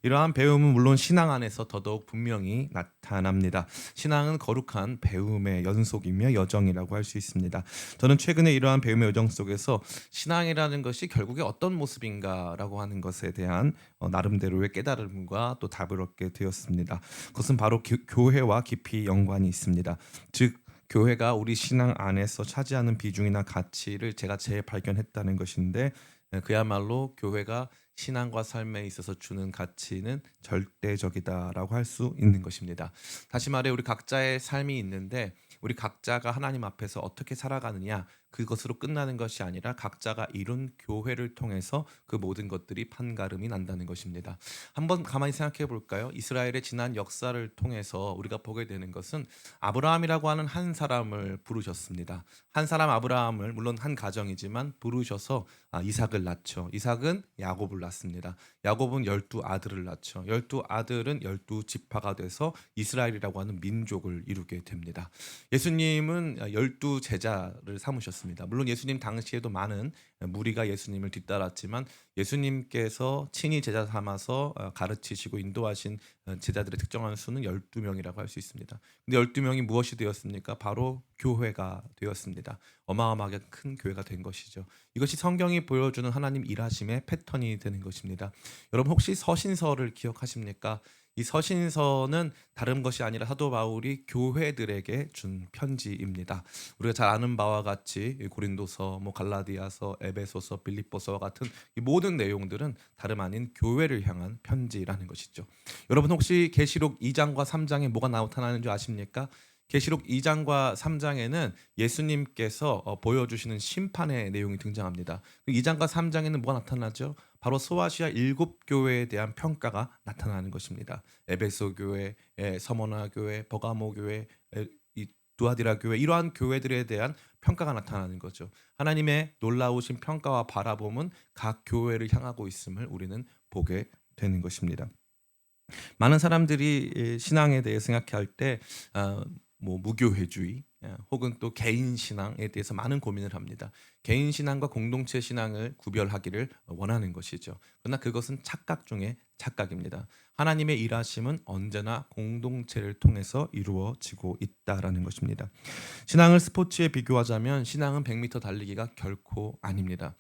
이러한 배움은 물론 신앙 안에서 더더욱 분명히 나타납니다. 신앙은 거룩한 배움의 연속이며 여정이라고 할 수 있습니다. 저는 최근에 이러한 배움의 여정 속에서 신앙이라는 것이 결국에 어떤 모습인가라고 하는 것에 대한 나름대로의 깨달음과 또 답을 얻게 되었습니다. 그것은 바로 교회와 깊이 연관이 있습니다. 즉 교회가 우리 신앙 안에서 차지하는 비중이나 가치를 제가 재발견했다는 것인데, 그야말로 교회가 신앙과 삶에 있어서 주는 가치는 절대적이다라고 할 수 있는 것입니다. 다시 말해 우리 각자의 삶이 있는데 우리 각자가 하나님 앞에서 어떻게 살아가느냐, 그것으로 끝나는 것이 아니라 각자가 이룬 교회를 통해서 그 모든 것들이 판가름이 난다는 것입니다. 한번 가만히 생각해 볼까요? 이스라엘의 지난 역사를 통해서 우리가 보게 되는 것은 아브라함이라고 하는 한 사람을 부르셨습니다. 한 사람 아브라함을, 물론 한 가정이지만 부르셔서 이삭을 낳죠. 이삭은 야곱을 낳습니다. 야곱은 12아들을 낳죠. 12아들은 12지파가 돼서 이스라엘이라고 하는 민족을 이루게 됩니다. 예수님은 12제자를 삼으셨습니다. 물론 예수님 당시에도 많은 무리가 예수님을 뒤따랐지만 예수님께서 친히 제자 삼아서 가르치시고 인도하신 제자들의 특정한 수는 12명이라고 할 수 있습니다. 근데 12명이 무엇이 되었습니까? 바로 교회가 되었습니다. 어마어마하게 큰 교회가 된 것이죠. 이것이 성경이 보여주는 하나님 일하심의 패턴이 되는 것입니다. 여러분 혹시 서신서를 기억하십니까? 이 서신서는 다른 것이 아니라 사도 바울이 교회들에게 준 편지입니다. 우리가 잘 아는 바와 같이 고린도서, 갈라디아서, 에베소서, 빌립보서와 같은 이 모든 내용들은 다름 아닌 교회를 향한 편지라는 것이죠. 여러분 혹시 계시록 2장과 3장에 뭐가 나타나는 줄 아십니까? 계시록 2장과 3장에는 예수님께서 보여주시는 심판의 내용이 등장합니다. 2장과 3장에는 뭐가 나타나죠? 바로 소아시아 7교회에 대한 평가가 나타나는 것입니다. 에베소 교회, 서머나 교회, 버가모 교회, 이 두아디라 교회, 이러한 교회들에 대한 평가가 나타나는 거죠. 하나님의 놀라우신 평가와 바라봄은 각 교회를 향하고 있음을 우리는 보게 되는 것입니다. 많은 사람들이 신앙에 대해 생각할 때 무교회주의, 혹은 또 개인 신앙에 대해서 많은 고민을 합니다. 개인 신앙과 공동체 신앙을 구별하기를 원하는 것이죠. 그러나 그것은 착각 중에 착각입니다. 하나님의 일하심은 언제나 공동체를 통해서 이루어지고 있다라는 것입니다. 신앙을 스포츠에 비교하자면 신앙은 100m 달리기가 결코 아닙니다.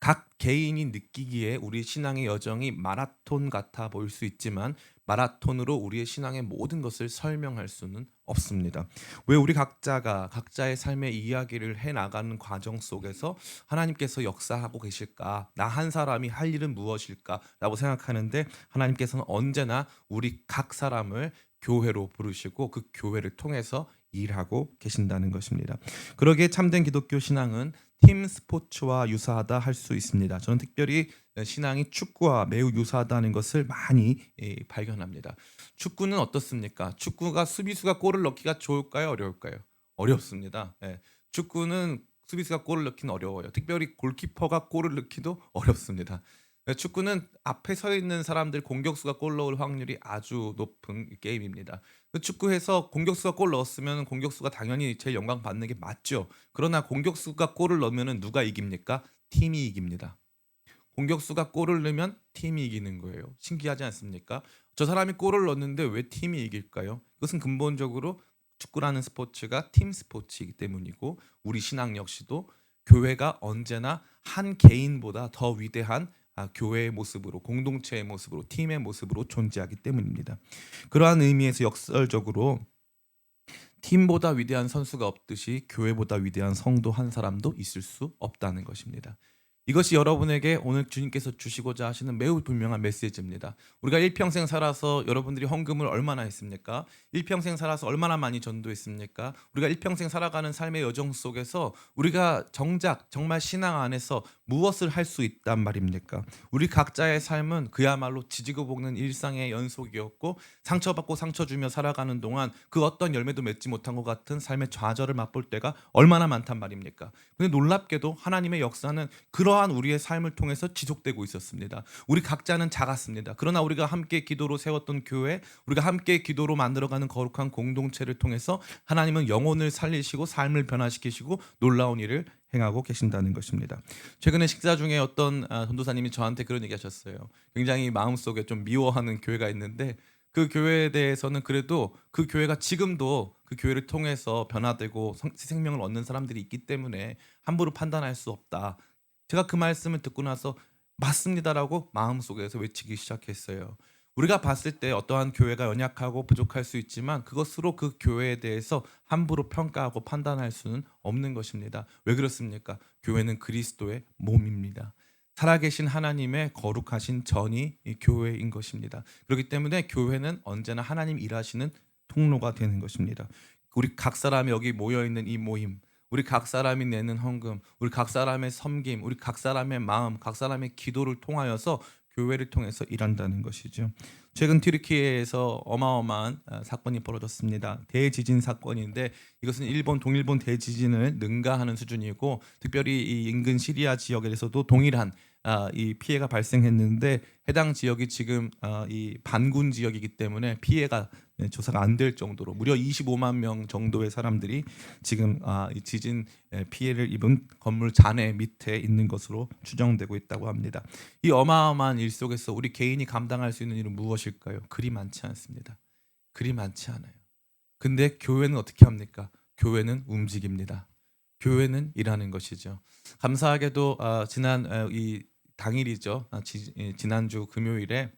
각 개인이 느끼기에 우리 신앙의 여정이 마라톤 같아 보일 수 있지만 마라톤으로 우리의 신앙의 모든 것을 설명할 수는 없습니다. 왜 우리 각자가 각자의 삶의 이야기를 해나가는 과정 속에서 하나님께서 역사하고 계실까? 나 한 사람이 할 일은 무엇일까? 라고 생각하는데 하나님께서는 언제나 우리 각 사람을 교회로 부르시고 그 교회를 통해서 일하고 계신다는 것입니다. 그러기에 참된 기독교 신앙은 팀 스포츠와 유사하다 할 수 있습니다. 저는 특별히 신앙이 축구와 매우 유사하다는 것을 많이 발견합니다. 축구는 어떻습니까? 축구가 수비수가 골을 넣기가 좋을까요? 어려울까요? 어렵습니다. 축구는 수비수가 골을 넣기는 어려워요. 특별히 골키퍼가 골을 넣기도 어렵습니다. 축구는 앞에 서 있는 사람들 공격수가 골 넣을 확률이 아주 높은 게임입니다. 축구에서 공격수가 골 넣었으면 공격수가 당연히 제일 영광 받는 게 맞죠. 그러나 공격수가 골을 넣으면 누가 이깁니까? 팀이 이깁니다. 공격수가 골을 넣으면 팀이 이기는 거예요. 신기하지 않습니까? 저 사람이 골을 넣었는데 왜 팀이 이길까요? 그것은 근본적으로 축구라는 스포츠가 팀 스포츠이기 때문이고, 우리 신앙 역시도 교회가 언제나 한 개인보다 더 위대한 교회의 모습으로, 공동체의 모습으로, 팀의 모습으로 존재하기 때문입니다. 그러한 의미에서 역설적으로 팀보다 위대한 선수가 없듯이 교회보다 위대한 성도 한 사람도 있을 수 없다는 것입니다. 이것이 여러분에게 오늘 주님께서 주시고자 하시는 매우 분명한 메시지입니다. 우리가 일평생 살아서 여러분들이 헌금을 얼마나 했습니까? 일평생 살아서 얼마나 많이 전도했습니까? 우리가 일평생 살아가는 삶의 여정 속에서 우리가 정작 정말 신앙 안에서 무엇을 할 수 있단 말입니까? 우리 각자의 삶은 그야말로 지지고 볶는 일상의 연속이었고, 상처받고 상처 주며 살아가는 동안 그 어떤 열매도 맺지 못한 것 같은 삶의 좌절을 맛볼 때가 얼마나 많단 말입니까? 근데 놀랍게도 하나님의 역사는 그러한 우리의 삶을 통해서 지속되고 있었습니다. 우리 각자는 작았습니다. 그러나 우리가 함께 기도로 세웠던 교회, 우리가 함께 기도로 만들어가는 거룩한 공동체를 통해서 하나님은 영혼을 살리시고 삶을 변화시키시고 놀라운 일을 행하고 계신다는 것입니다. 최근에 식사 중에 어떤 전도사님이 저한테 그런 얘기하셨어요. 굉장히 마음속에 좀 미워하는 교회가 있는데 그 교회에 대해서는 그래도 그 교회가 지금도 그 교회를 통해서 변화되고 생명을 얻는 사람들이 있기 때문에 함부로 판단할 수 없다. 제가 그 말씀을 듣고 나서 맞습니다라고 마음속에서 외치기 시작했어요. 우리가 봤을 때 어떠한 교회가 연약하고 부족할 수 있지만 그것으로 그 교회에 대해서 함부로 평가하고 판단할 수는 없는 것입니다. 왜 그렇습니까? 교회는 그리스도의 몸입니다. 살아계신 하나님의 거룩하신 전이 이 교회인 것입니다. 그렇기 때문에 교회는 언제나 하나님 일하시는 통로가 되는 것입니다. 우리 각 사람이 여기 모여 있는 이 모임, 우리 각 사람이 내는 헌금, 우리 각 사람의 섬김, 우리 각 사람의 마음, 각 사람의 기도를 통하여서 교회를 통해서 일한다는 것이죠. 최근 튀르키예에서 어마어마한 사건이 벌어졌습니다. 대지진 사건인데 이것은 일본 동일본 대지진을 능가하는 수준이고 특별히 이 인근 시리아 지역에서도 동일한 이 피해가 발생했는데 해당 지역이 지금 이 반군 지역이기 때문에 피해가 조사가 안 될 정도로 무려 25만 명 정도의 사람들이 지금 이 지진 피해를 입은 건물 잔해 밑에 있는 것으로 추정되고 있다고 합니다. 이 어마어마한 일 속에서 우리 개인이 감당할 수 있는 일은 무엇일까요? 그리 많지 않습니다. 그리 많지 않아요. 근데 교회는 어떻게 합니까? 교회는 움직입니다. 교회는 일하는 것이죠. 감사하게도 지난 이 당일이죠. 지난주 금요일에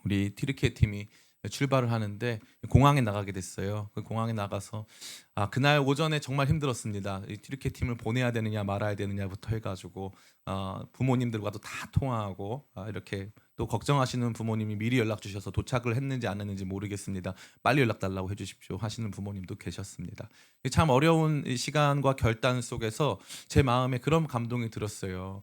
우리 튀르키예 팀이 출발을 하는데 공항에 나가게 됐어요. 그 공항에 나가서 그날 오전에 정말 힘들었습니다. 이 튀르키예 팀을 보내야 되느냐 말아야 되느냐부터 해가지고 부모님들과도 다 통화하고 이렇게 또 걱정하시는 부모님이 미리 연락 주셔서 도착을 했는지 안 했는지 모르겠습니다. 빨리 연락 달라고 해주십시오 하시는 부모님도 계셨습니다. 참 어려운 시간과 결단 속에서 제 마음에 그런 감동이 들었어요.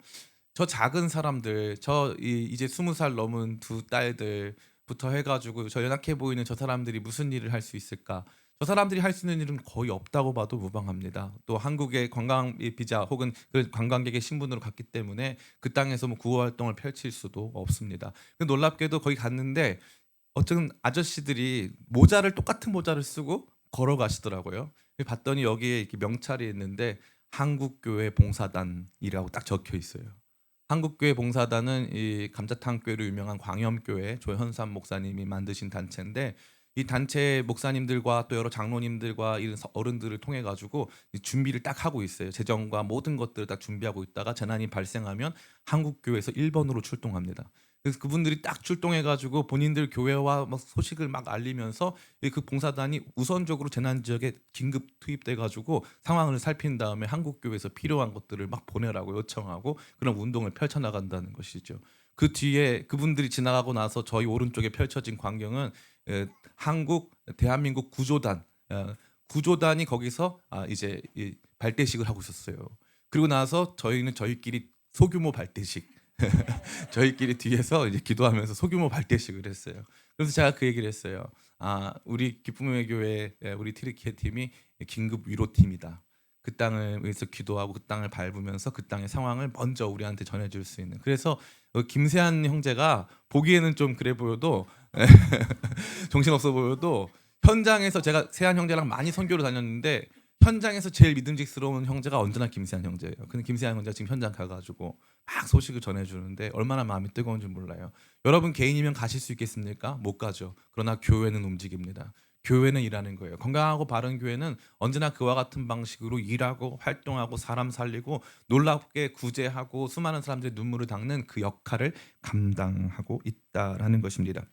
저 작은 사람들, 이제 20살 넘은 두 딸들부터 해가지고 저 연약해 보이는 저 사람들이 무슨 일을 할 수 있을까? 저 사람들이 할 수 있는 일은 거의 없다고 봐도 무방합니다. 또 한국의 관광 비자 혹은 그 관광객의 신분으로 갔기 때문에 그 땅에서 뭐 구호 활동을 펼칠 수도 없습니다. 놀랍게도 거기 갔는데 어떤 아저씨들이 똑같은 모자를 쓰고 걸어가시더라고요. 봤더니 여기에 이렇게 명찰이 있는데 한국교회 봉사단이라고 딱 적혀 있어요. 한국교회 봉사단은 이 감자탕교회로 유명한 광염교회 조현삼 목사님이 만드신 단체인데 이 단체 목사님들과 또 여러 장로님들과 이런 어른들을 통해 가지고 준비를 딱 하고 있어요. 재정과 모든 것들을 딱 준비하고 있다가 재난이 발생하면 한국교회에서 1번으로 출동합니다. 그래서 그분들이 딱 출동해 가지고 본인들 교회와 막 소식을 막 알리면서 그 봉사단이 우선적으로 재난 지역에 긴급 투입돼 가지고 상황을 살핀 다음에 한국교회에서 필요한 것들을 막 보내라고 요청하고 그런 운동을 펼쳐 나간다는 것이죠. 그 뒤에 그분들이 지나가고 나서 저희 오른쪽에 펼쳐진 광경은 대한민국 구조단 구조단이 거기서 이제 발대식을 하고 있었어요. 그리고 나서 저희는 저희끼리 소규모 발대식 저희끼리 뒤에서 이제 기도하면서 소규모 발대식을 했어요. 그래서 제가 그 얘기를 했어요. 우리 기쁨의 교회 우리 튀르키예 팀이 긴급 위로팀이다. 그 땅을 위해서 기도하고 그 땅을 밟으면서 그 땅의 상황을 먼저 우리한테 전해줄 수 있는. 그래서 김세한 형제가 보기에는 좀 그래 보여도 정신없어 보여도 현장에서 제가 세한 형제랑 많이 선교를 다녔는데 현장에서 제일 믿음직스러운 형제가 언제나 김세한 형제예요. 근데 김세한 형제가 지금 현장 가가지고 막 소식을 전해주는데 얼마나 마음이 뜨거운지 몰라요. 여러분 개인이면 가실 수 있겠습니까? 못 가죠. 그러나 교회는 움직입니다. 교회는 일하는 거예요. 건강하고 바른 교회는 언제나 그와 같은 방식으로 일하고 활동하고 사람 살리고 놀랍게 구제하고 수많은 사람들의 눈물을 닦는 그 역할을 감당하고 있다라는 것입니다.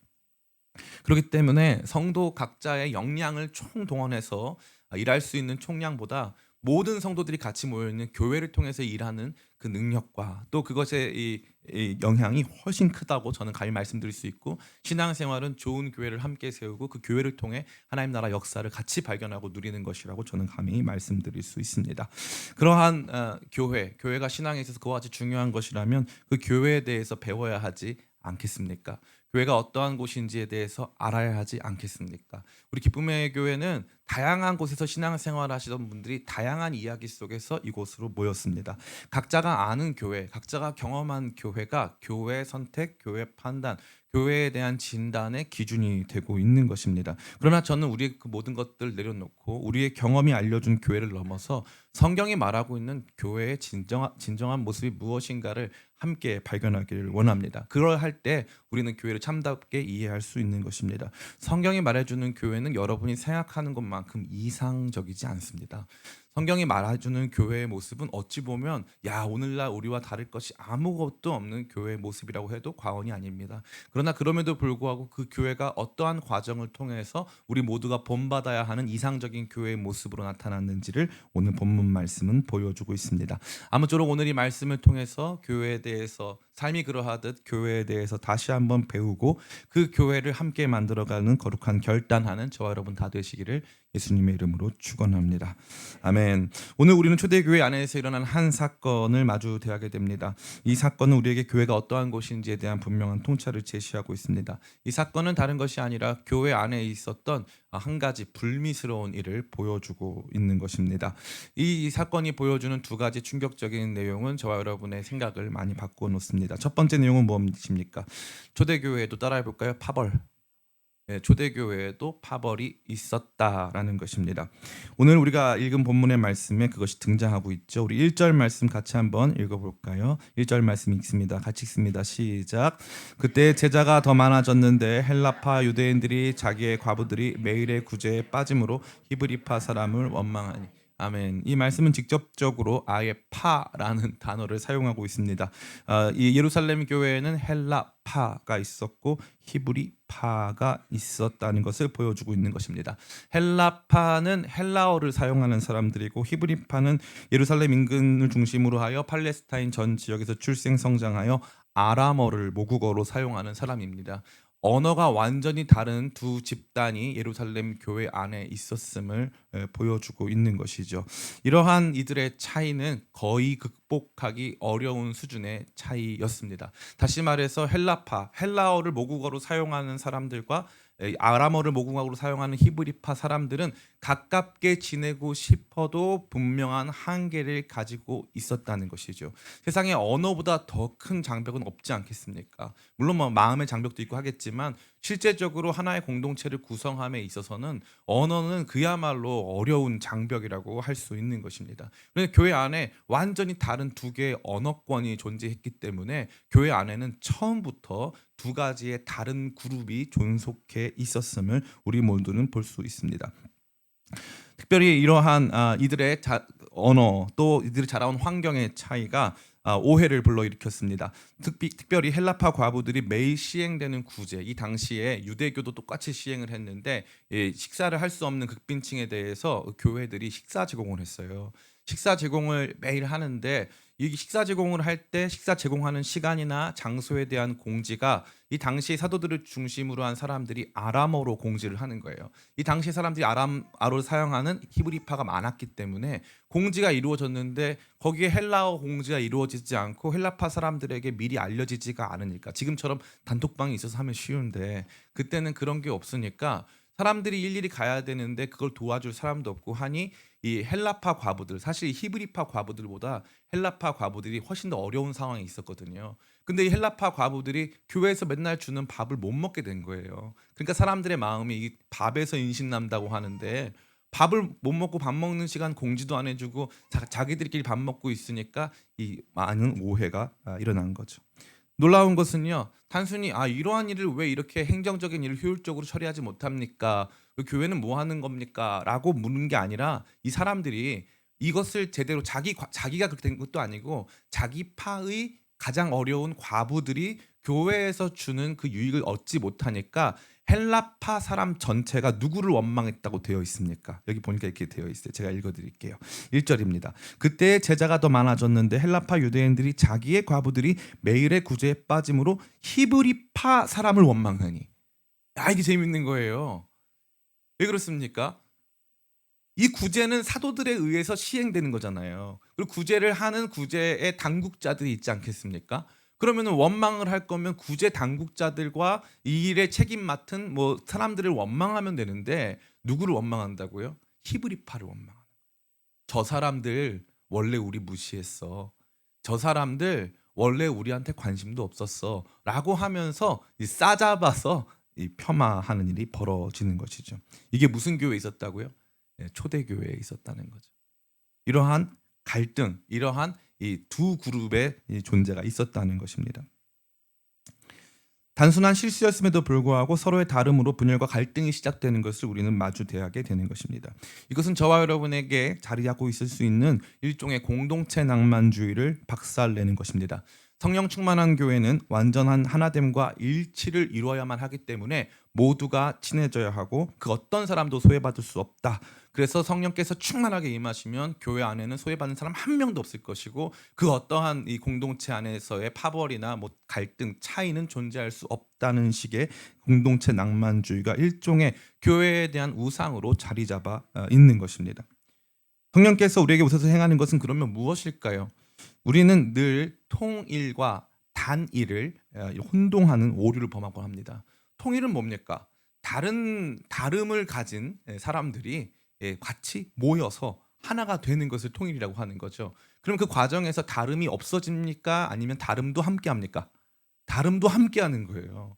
그렇기 때문에 성도 각자의 역량을 총동원해서 일할 수 있는 총량보다 모든 성도들이 같이 모여 있는 교회를 통해서 일하는 그 능력과 또 그것의 이 영향이 훨씬 크다고 저는 감히 말씀드릴 수 있고 신앙생활은 좋은 교회를 함께 세우고 그 교회를 통해 하나님 나라 역사를 같이 발견하고 누리는 것이라고 저는 감히 말씀드릴 수 있습니다. 그러한 교회가 신앙에 있어서 그와 같이 중요한 것이라면 그 교회에 대해서 배워야 하지 않겠습니까? 교회가 어떠한 곳인지에 대해서 알아야 하지 않겠습니까? 우리 기쁨의 교회는 다양한 곳에서 신앙생활 하시던 분들이 다양한 이야기 속에서 이곳으로 모였습니다. 각자가 아는 교회, 각자가 경험한 교회가 교회 선택, 교회 판단, 교회에 대한 진단의 기준이 되고 있는 것입니다. 그러나 저는 우리의 그 모든 것들 내려놓고 우리의 경험이 알려준 교회를 넘어서 성경이 말하고 있는 교회의 진정한 모습이 무엇인가를 함께 발견하기를 원합니다. 그럴 때 우리는 교회를 참답게 이해할 수 있는 것입니다. 성경이 말해주는 교회는 여러분이 생각하는 것만큼 이상적이지 않습니다. 성경이 말해주는 교회의 모습은 어찌 보면 오늘날 우리와 다를 것이 아무것도 없는 교회의 모습이라고 해도 과언이 아닙니다. 그러나 그럼에도 불구하고 그 교회가 어떠한 과정을 통해서 우리 모두가 본받아야 하는 이상적인 교회의 모습으로 나타났는지를 오늘 본문 말씀은 보여주고 있습니다. 아무쪼록 오늘 이 말씀을 통해서 교회에 대해서 삶이 그러하듯 교회에 대해서 다시 한번 배우고 그 교회를 함께 만들어가는 거룩한 결단하는 저와 여러분 다 되시기를 예수님의 이름으로 축원합니다. 아멘. 오늘 우리는 초대교회 안에서 일어난 한 사건을 마주 대하게 됩니다. 이 사건은 우리에게 교회가 어떠한 곳인지에 대한 분명한 통찰을 제시하고 있습니다. 이 사건은 다른 것이 아니라 교회 안에 있었던 한 가지 불미스러운 일을 보여주고 있는 것입니다. 이 사건이 보여주는 두 가지 충격적인 내용은 저와 여러분의 생각을 많이 바꾸어 놓습니다. 첫 번째 내용은 무엇입니까? 초대교회에도 따라해 볼까요? 파벌. 초대교회에도 파벌이 있었다라는 것입니다. 오늘 우리가 읽은 본문의 말씀에 그것이 등장하고 있죠. 우리 1절 말씀 같이 한번 읽어볼까요? 1절 말씀 읽습니다. 같이 읽습니다. 시작. 그때 제자가 더 많아졌는데 헬라파 유대인들이 자기의 과부들이 매일의 구제에 빠짐으로 히브리파 사람을 원망하니. 아멘. 이 말씀은 직접적으로 아예 파라는 단어를 사용하고 있습니다. 이 예루살렘 교회에는 헬라파가 있었고 히브리파가 있었다는 것을 보여주고 있는 것입니다. 헬라파는 헬라어를 사용하는 사람들이고 히브리파는 예루살렘 인근을 중심으로 하여 팔레스타인 전 지역에서 출생 성장하여 아람어를 모국어로 사용하는 사람입니다. 언어가 완전히 다른 두 집단이 예루살렘 교회 안에 있었음을 보여주고 있는 것이죠. 이러한 이들의 차이는 거의 극복하기 어려운 수준의 차이였습니다. 다시 말해서 헬라어를 모국어로 사용하는 사람들과 아람어를 모국어로 사용하는 히브리파 사람들은 가깝게 지내고 싶어도 분명한 한계를 가지고 있었다는 것이죠. 세상에 언어보다 더 큰 장벽은 없지 않겠습니까? 물론 마음의 장벽도 있고 하겠지만 실제적으로 하나의 공동체를 구성함에 있어서는 언어는 그야말로 어려운 장벽이라고 할 수 있는 것입니다. 그런데 교회 안에 완전히 다른 두 개의 언어권이 존재했기 때문에 교회 안에는 처음부터 두 가지의 다른 그룹이 존속해 있었음을 우리 모두는 볼 수 있습니다. 특별히 이러한 이들의 언어 또 이들이 자라온 환경의 차이가 오해를 불러일으켰습니다. 특별히 헬라파 과부들이 매일 시행되는 구제, 이 당시에 유대교도 똑같이 시행을 했는데 식사를 할 수 없는 극빈층에 대해서 교회들이 식사 제공을 했어요. 식사 제공을 매일 하는데 이 식사 제공을 할 때 식사 제공하는 시간이나 장소에 대한 공지가 이 당시 사도들을 중심으로 한 사람들이 아람어로 공지를 하는 거예요. 이 당시 사람들이 아람어를 사용하는 히브리파가 많았기 때문에 공지가 이루어졌는데 거기에 헬라어 공지가 이루어지지 않고 헬라파 사람들에게 미리 알려지지가 않으니까 지금처럼 단톡방이 있어서 하면 쉬운데 그때는 그런 게 없으니까 사람들이 일일이 가야 되는데 그걸 도와줄 사람도 없고 하니 이 헬라파 과부들, 사실 히브리파 과부들보다 헬라파 과부들이 훨씬 더 어려운 상황에 있었거든요. 근데 이 헬라파 과부들이 교회에서 맨날 주는 밥을 못 먹게 된 거예요. 그러니까 사람들의 마음이 이 밥에서 인신난다고 하는데 밥을 못 먹고 밥 먹는 시간 공지도 안 해주고 자기들끼리 밥 먹고 있으니까 이 많은 오해가 일어난 거죠. 놀라운 것은요. 단순히 이러한 일을 왜 이렇게 행정적인 일을 효율적으로 처리하지 못합니까? 교회는 뭐 하는 겁니까? 라고 묻는 게 아니라 이 사람들이 이것을 제대로 자기가 그렇게 된 것도 아니고 자기 파의 가장 어려운 과부들이 교회에서 주는 그 유익을 얻지 못하니까 헬라파 사람 전체가 누구를 원망했다고 되어 있습니까? 여기 보니까 이렇게 되어 있어요. 제가 읽어드릴게요. 1절입니다. 그때 제자가 더 많아졌는데 헬라파 유대인들이 자기의 과부들이 매일의 구제에 빠짐으로 히브리파 사람을 원망하니. 이게 재밌는 거예요. 왜 그렇습니까? 이 구제는 사도들에 의해서 시행되는 거잖아요. 그리고 구제를 하는 구제의 당국자들이 있지 않겠습니까? 그러면 원망을 할 거면 구제 당국자들과 이 일에 책임 맡은 사람들을 원망하면 되는데 누구를 원망한다고요? 히브리파를 원망하는. 저 사람들 원래 우리 무시했어. 저 사람들 원래 우리한테 관심도 없었어. 라고 하면서 싸잡아서 폄하하는 일이 벌어지는 것이죠. 이게 무슨 교회에 있었다고요? 초대교회에 있었다는 거죠. 이러한 갈등, 이러한 이 두 그룹의 이 존재가 있었다는 것입니다. 단순한 실수였음에도 불구하고 서로의 다름으로 분열과 갈등이 시작되는 것을 우리는 마주대하게 되는 것입니다. 이것은 저와 여러분에게 자리하고 있을 수 있는 일종의 공동체 낭만주의를 박살내는 것입니다. 성령 충만한 교회는 완전한 하나됨과 일치를 이루어야만 하기 때문에 모두가 친해져야 하고 그 어떤 사람도 소외받을 수 없다. 그래서 성령께서 충만하게 임하시면 교회 안에는 소외받는 사람 한 명도 없을 것이고 그 어떠한 이 공동체 안에서의 파벌이나 뭐 갈등, 차이는 존재할 수 없다는 식의 공동체 낭만주의가 일종의 교회에 대한 우상으로 자리 잡아 있는 것입니다. 성령께서 우리에게 오셔서 행하는 것은 그러면 무엇일까요? 우리는 늘 통일과 단일을 혼동하는 오류를 범하곤 합니다. 통일은 뭡니까? 다름을 가진 사람들이 같이 모여서 하나가 되는 것을 통일이라고 하는 거죠. 그럼 그 과정에서 다름이 없어집니까? 아니면 다름도 함께 합니까? 다름도 함께 하는 거예요.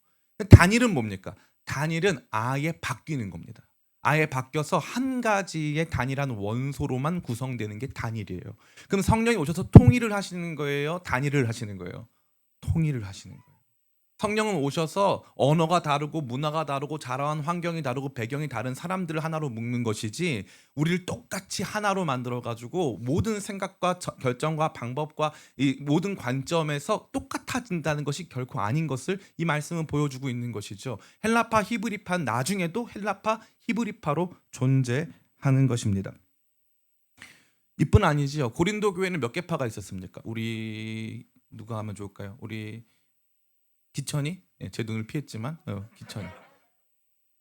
단일은 뭡니까? 단일은 아예 바뀌는 겁니다. 아예 바뀌어서 한 가지의 단일한 원소로만 구성되는 게 단일이에요. 그럼 성령이 오셔서 통일을 하시는 거예요? 단일을 하시는 거예요? 통일을 하시는 거예요. 성령은 오셔서 언어가 다르고 문화가 다르고 자라온 환경이 다르고 배경이 다른 사람들을 하나로 묶는 것이지 우리를 똑같이 하나로 만들어 가지고 모든 생각과 결정과 방법과 이 모든 관점에서 똑같아진다는 것이 결코 아닌 것을 이 말씀은 보여주고 있는 것이죠. 헬라파 히브리파는 나중에도 헬라파 히브리파로 존재하는 것입니다. 이뿐 아니지요. 고린도 교회는 몇 개 파가 있었습니까? 우리 누가 하면 좋을까요? 우리 기천이? 제 눈을 피했지만 기천이.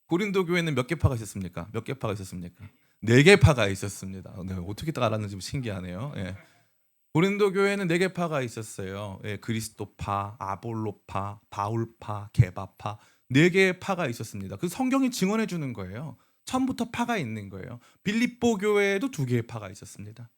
고린도 교회는 몇 개 파가 있었습니까? 몇 개 파가 있었습니까? 4개 파가 있었습니다. 네, 어떻게 딱 알았는지 좀 신기하네요. 예. 고린도 교회는 4개 파가 있었어요. 예, 그리스도파, 아볼로파, 바울파, 게바파 4개의 파가 있었습니다. 그 성경이 증언해 주는 거예요. 처음부터 파가 있는 거예요. 빌립보 교회에도 2개의 파가 있었습니다.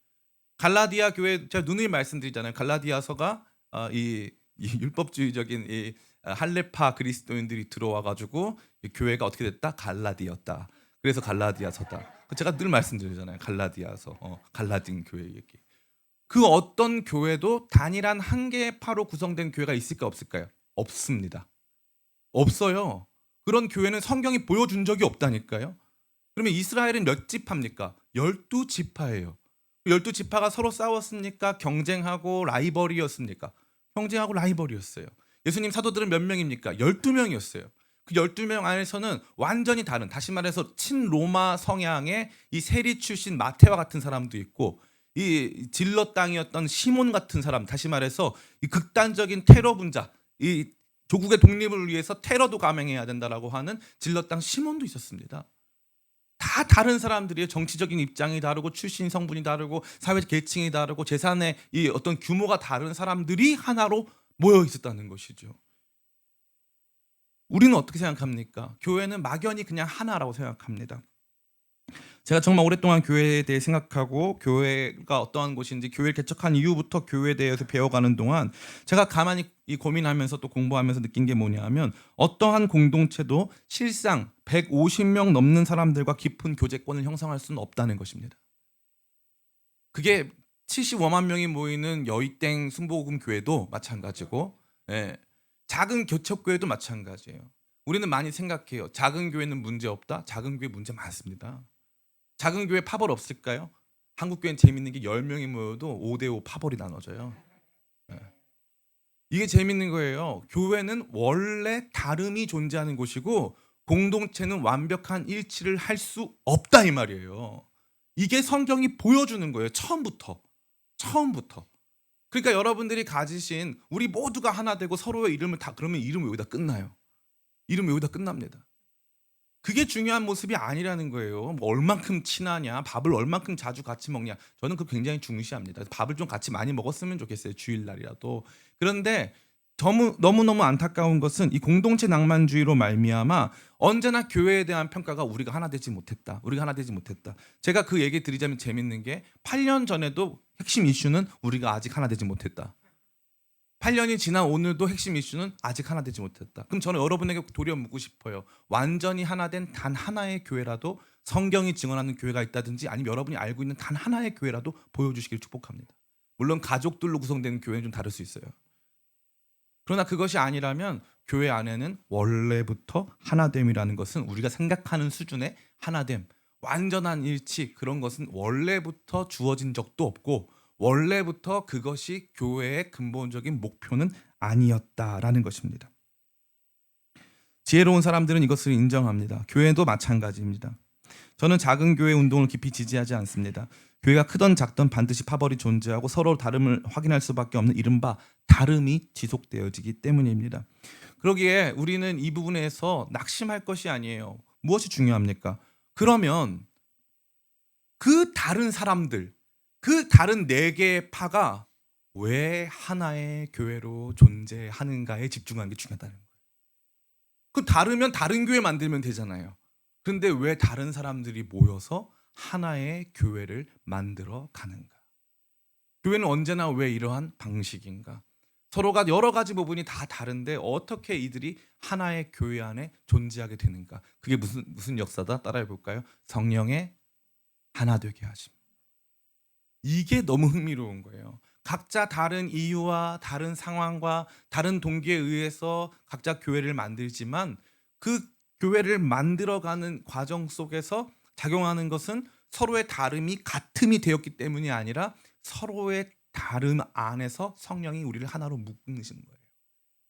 갈라디아 교회 제가 누누이 말씀드리잖아요. 갈라디아서가 이 율법주의적인 이 할례파 그리스도인들이 들어와 가지고 교회가 어떻게 됐다? 갈라디였다. 그래서 갈라디아서다. 제가 늘 말씀드리잖아요. 갈라디아서, 갈라딘 교회 얘기. 그 어떤 교회도 단일한 한 개의 파로 구성된 교회가 있을까 없을까요? 없습니다. 없어요. 그런 교회는 성경이 보여준 적이 없다니까요. 그러면 이스라엘은 몇 지파입니까? 12지파예요. 12지파가 서로 싸웠습니까? 경쟁하고 라이벌이었습니까? 경쟁하고 라이벌이었어요. 예수님 사도들은 몇 명입니까? 12명이었어요. 그 12명 안에서는 완전히 다른, 다시 말해서 친로마 성향의 이 세리 출신 마태와 같은 사람도 있고 이 질러 땅이었던 시몬 같은 사람, 다시 말해서 이 극단적인 테러 분자, 이 조국의 독립을 위해서 테러도 감행해야 된다라고 하는 질러 땅 시몬도 있었습니다. 다 다른 사람들이에요. 정치적인 입장이 다르고 출신 성분이 다르고 사회 계층이 다르고 재산의 이 어떤 규모가 다른 사람들이 하나로 모여 있었다는 것이죠. 우리는 어떻게 생각합니까? 교회는 막연히 그냥 하나라고 생각합니다. 제가 정말 오랫동안 교회에 대해 생각하고 교회가 어떠한 곳인지 교회를 개척한 이후부터 교회에 대해서 배워가는 동안 제가 가만히 이 고민하면서 또 공부하면서 느낀 게 뭐냐면 어떠한 공동체도 실상 150명 넘는 사람들과 깊은 교제권을 형성할 수는 없다는 것입니다. 그게 75만 명이 모이는 여의땡 순복음 교회도 마찬가지고 작은 교척교회도 마찬가지예요. 우리는 많이 생각해요. 작은 교회는 문제 없다. 작은 교회 문제 많습니다. 작은 교회 파벌 없을까요? 한국 교회는 재밌는 게 10명이 모여도 5대5 파벌이 나눠져요. 이게 재밌는 거예요. 교회는 원래 다름이 존재하는 곳이고 공동체는 완벽한 일치를 할 수 없다 이 말이에요. 이게 성경이 보여주는 거예요. 처음부터. 그러니까 여러분들이 가지신 우리 모두가 하나 되고 서로의 이름을 다 그러면 이름이 여기다 끝나요. 이름이 여기다 끝납니다. 그게 중요한 모습이 아니라는 거예요. 뭐 얼만큼 친하냐, 밥을 얼만큼 자주 같이 먹냐. 저는 그거 굉장히 중시합니다. 밥을 좀 같이 많이 먹었으면 좋겠어요. 주일날이라도. 그런데 너무너무 안타까운 것은 이 공동체 낭만주의로 말미암아 언제나 교회에 대한 평가가 우리가 하나 되지 못했다. 제가 그 얘기 드리자면 재밌는 게 8년 전에도 핵심 이슈는 우리가 아직 하나 되지 못했다. 8년이 지난 오늘도 핵심 이슈는 아직 하나 되지 못했다. 그럼 저는 여러분에게 도리어 묻고 싶어요. 완전히 하나된 단 하나의 교회라도, 성경이 증언하는 교회가 있다든지 아니면 여러분이 알고 있는 단 하나의 교회라도 보여주시길 축복합니다. 물론 가족들로 구성되는 교회는 좀 다를 수 있어요. 그러나 그것이 아니라면 교회 안에는 원래부터 하나됨이라는 것은 우리가 생각하는 수준의 하나됨, 완전한 일치, 그런 것은 원래부터 주어진 적도 없고 원래부터 그것이 교회의 근본적인 목표는 아니었다라는 것입니다. 지혜로운 사람들은 이것을 인정합니다. 교회도 마찬가지입니다. 저는 작은 교회 운동을 깊이 지지하지 않습니다. 교회가 크던 작던 반드시 파벌이 존재하고 서로 다름을 확인할 수밖에 없는 이른바 다름이 지속되어지기 때문입니다. 그러기에 우리는 이 부분에서 낙심할 것이 아니에요. 무엇이 중요합니까? 그러면 그 다른 사람들, 그 다른 네 개의 파가 왜 하나의 교회로 존재하는가에 집중하는 게 중요하다는 거예요. 그 다르면 다른 교회 만들면 되잖아요. 그런데 왜 다른 사람들이 모여서 하나의 교회를 만들어 가는가? 교회는 언제나 왜 이러한 방식인가? 서로가 여러 가지 부분이 다 다른데 어떻게 이들이 하나의 교회 안에 존재하게 되는가? 그게 무슨 역사다? 따라해 볼까요? 성령의 하나 되게 하심. 이게 너무 흥미로운 거예요. 각자 다른 이유와 다른 상황과 다른 동기에 의해서 각자 교회를 만들지만 그 교회를 만들어가는 과정 속에서 작용하는 것은 서로의 다름이 같음이 되었기 때문이 아니라 서로의 다름 안에서 성령이 우리를 하나로 묶으신 거예요.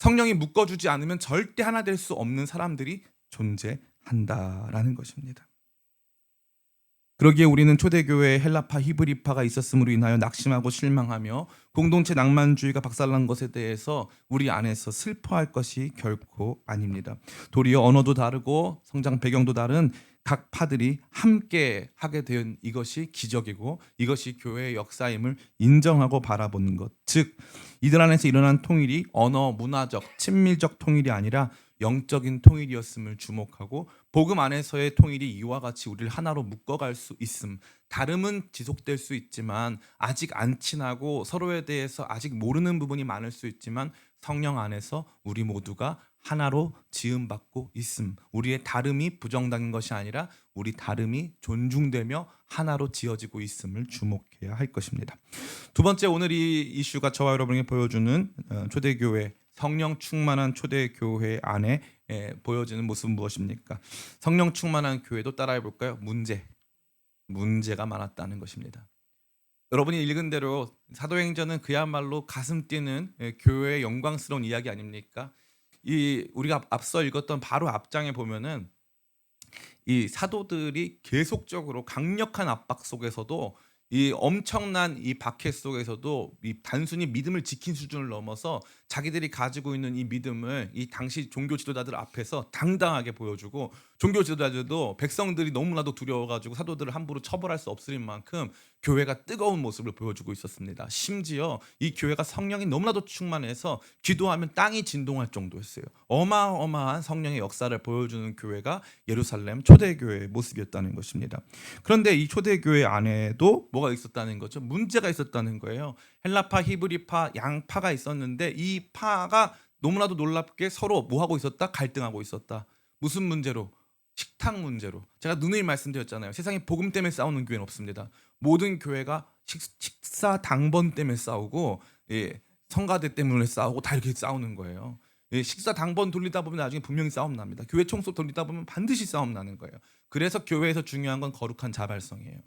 성령이 묶어주지 않으면 절대 하나 될 수 없는 사람들이 존재한다라는 것입니다. 그러기에 우리는 초대교회에 헬라파, 히브리파가 있었음으로 인하여 낙심하고 실망하며 공동체 낭만주의가 박살난 것에 대해서 우리 안에서 슬퍼할 것이 결코 아닙니다. 도리어 언어도 다르고 성장 배경도 다른 각 파들이 함께 하게 된 이것이 기적이고 이것이 교회의 역사임을 인정하고 바라보는 것. 즉 이들 안에서 일어난 통일이 언어, 문화적, 친밀적 통일이 아니라 영적인 통일이었음을 주목하고 복음 안에서의 통일이 이와 같이 우리를 하나로 묶어갈 수 있음. 다름은 지속될 수 있지만 아직 안 친하고 서로에 대해서 아직 모르는 부분이 많을 수 있지만 성령 안에서 우리 모두가 하나로 지음받고 있음. 우리의 다름이 부정당한 것이 아니라 우리 다름이 존중되며 하나로 지어지고 있음을 주목해야 할 것입니다. 두 번째, 오늘 이 이슈가 저와 여러분에게 보여주는 초대교회, 성령 충만한 초대교회 안에 보여지는 모습은 무엇입니까? 성령 충만한 교회도 따라해 볼까요? 문제가 많았다는 것입니다. 여러분이 읽은 대로 사도행전은 그야말로 가슴 뛰는 교회의 영광스러운 이야기 아닙니까? 우리가 앞서 읽었던 바로 앞장에 보면은 이 사도들이 계속적으로 강력한 압박 속에서도 이 엄청난 이 박해 속에서도 이 단순히 믿음을 지킨 수준을 넘어서 자기들이 가지고 있는 이 믿음을 이 당시 종교 지도자들 앞에서 당당하게 보여주고, 종교 지도자들도 백성들이 너무나도 두려워가지고 사도들을 함부로 처벌할 수 없을 만큼 교회가 뜨거운 모습을 보여주고 있었습니다. 심지어 이 교회가 성령이 너무나도 충만해서 기도하면 땅이 진동할 정도였어요. 어마어마한 성령의 역사를 보여주는 교회가 예루살렘 초대교회의 모습이었다는 것입니다. 그런데 이 초대교회 안에도 뭐가 있었다는 거죠? 문제가 있었다는 거예요. 헬라파, 히브리파, 양파가 있었는데 이 파가 너무나도 놀랍게 서로 뭐하고 있었다? 갈등하고 있었다. 무슨 문제로? 식탁 문제로. 제가 누누이 말씀드렸잖아요. 세상에 복음 때문에 싸우는 교회는 없습니다. 모든 교회가 식사 당번 때문에 싸우고 성가대 때문에 싸우고 다 이렇게 싸우는 거예요. 식사 당번 돌리다 보면 나중에 분명히 싸움 납니다. 교회 청소 돌리다 보면 반드시 싸움 나는 거예요. 그래서 교회에서 중요한 건 거룩한 자발성이에요.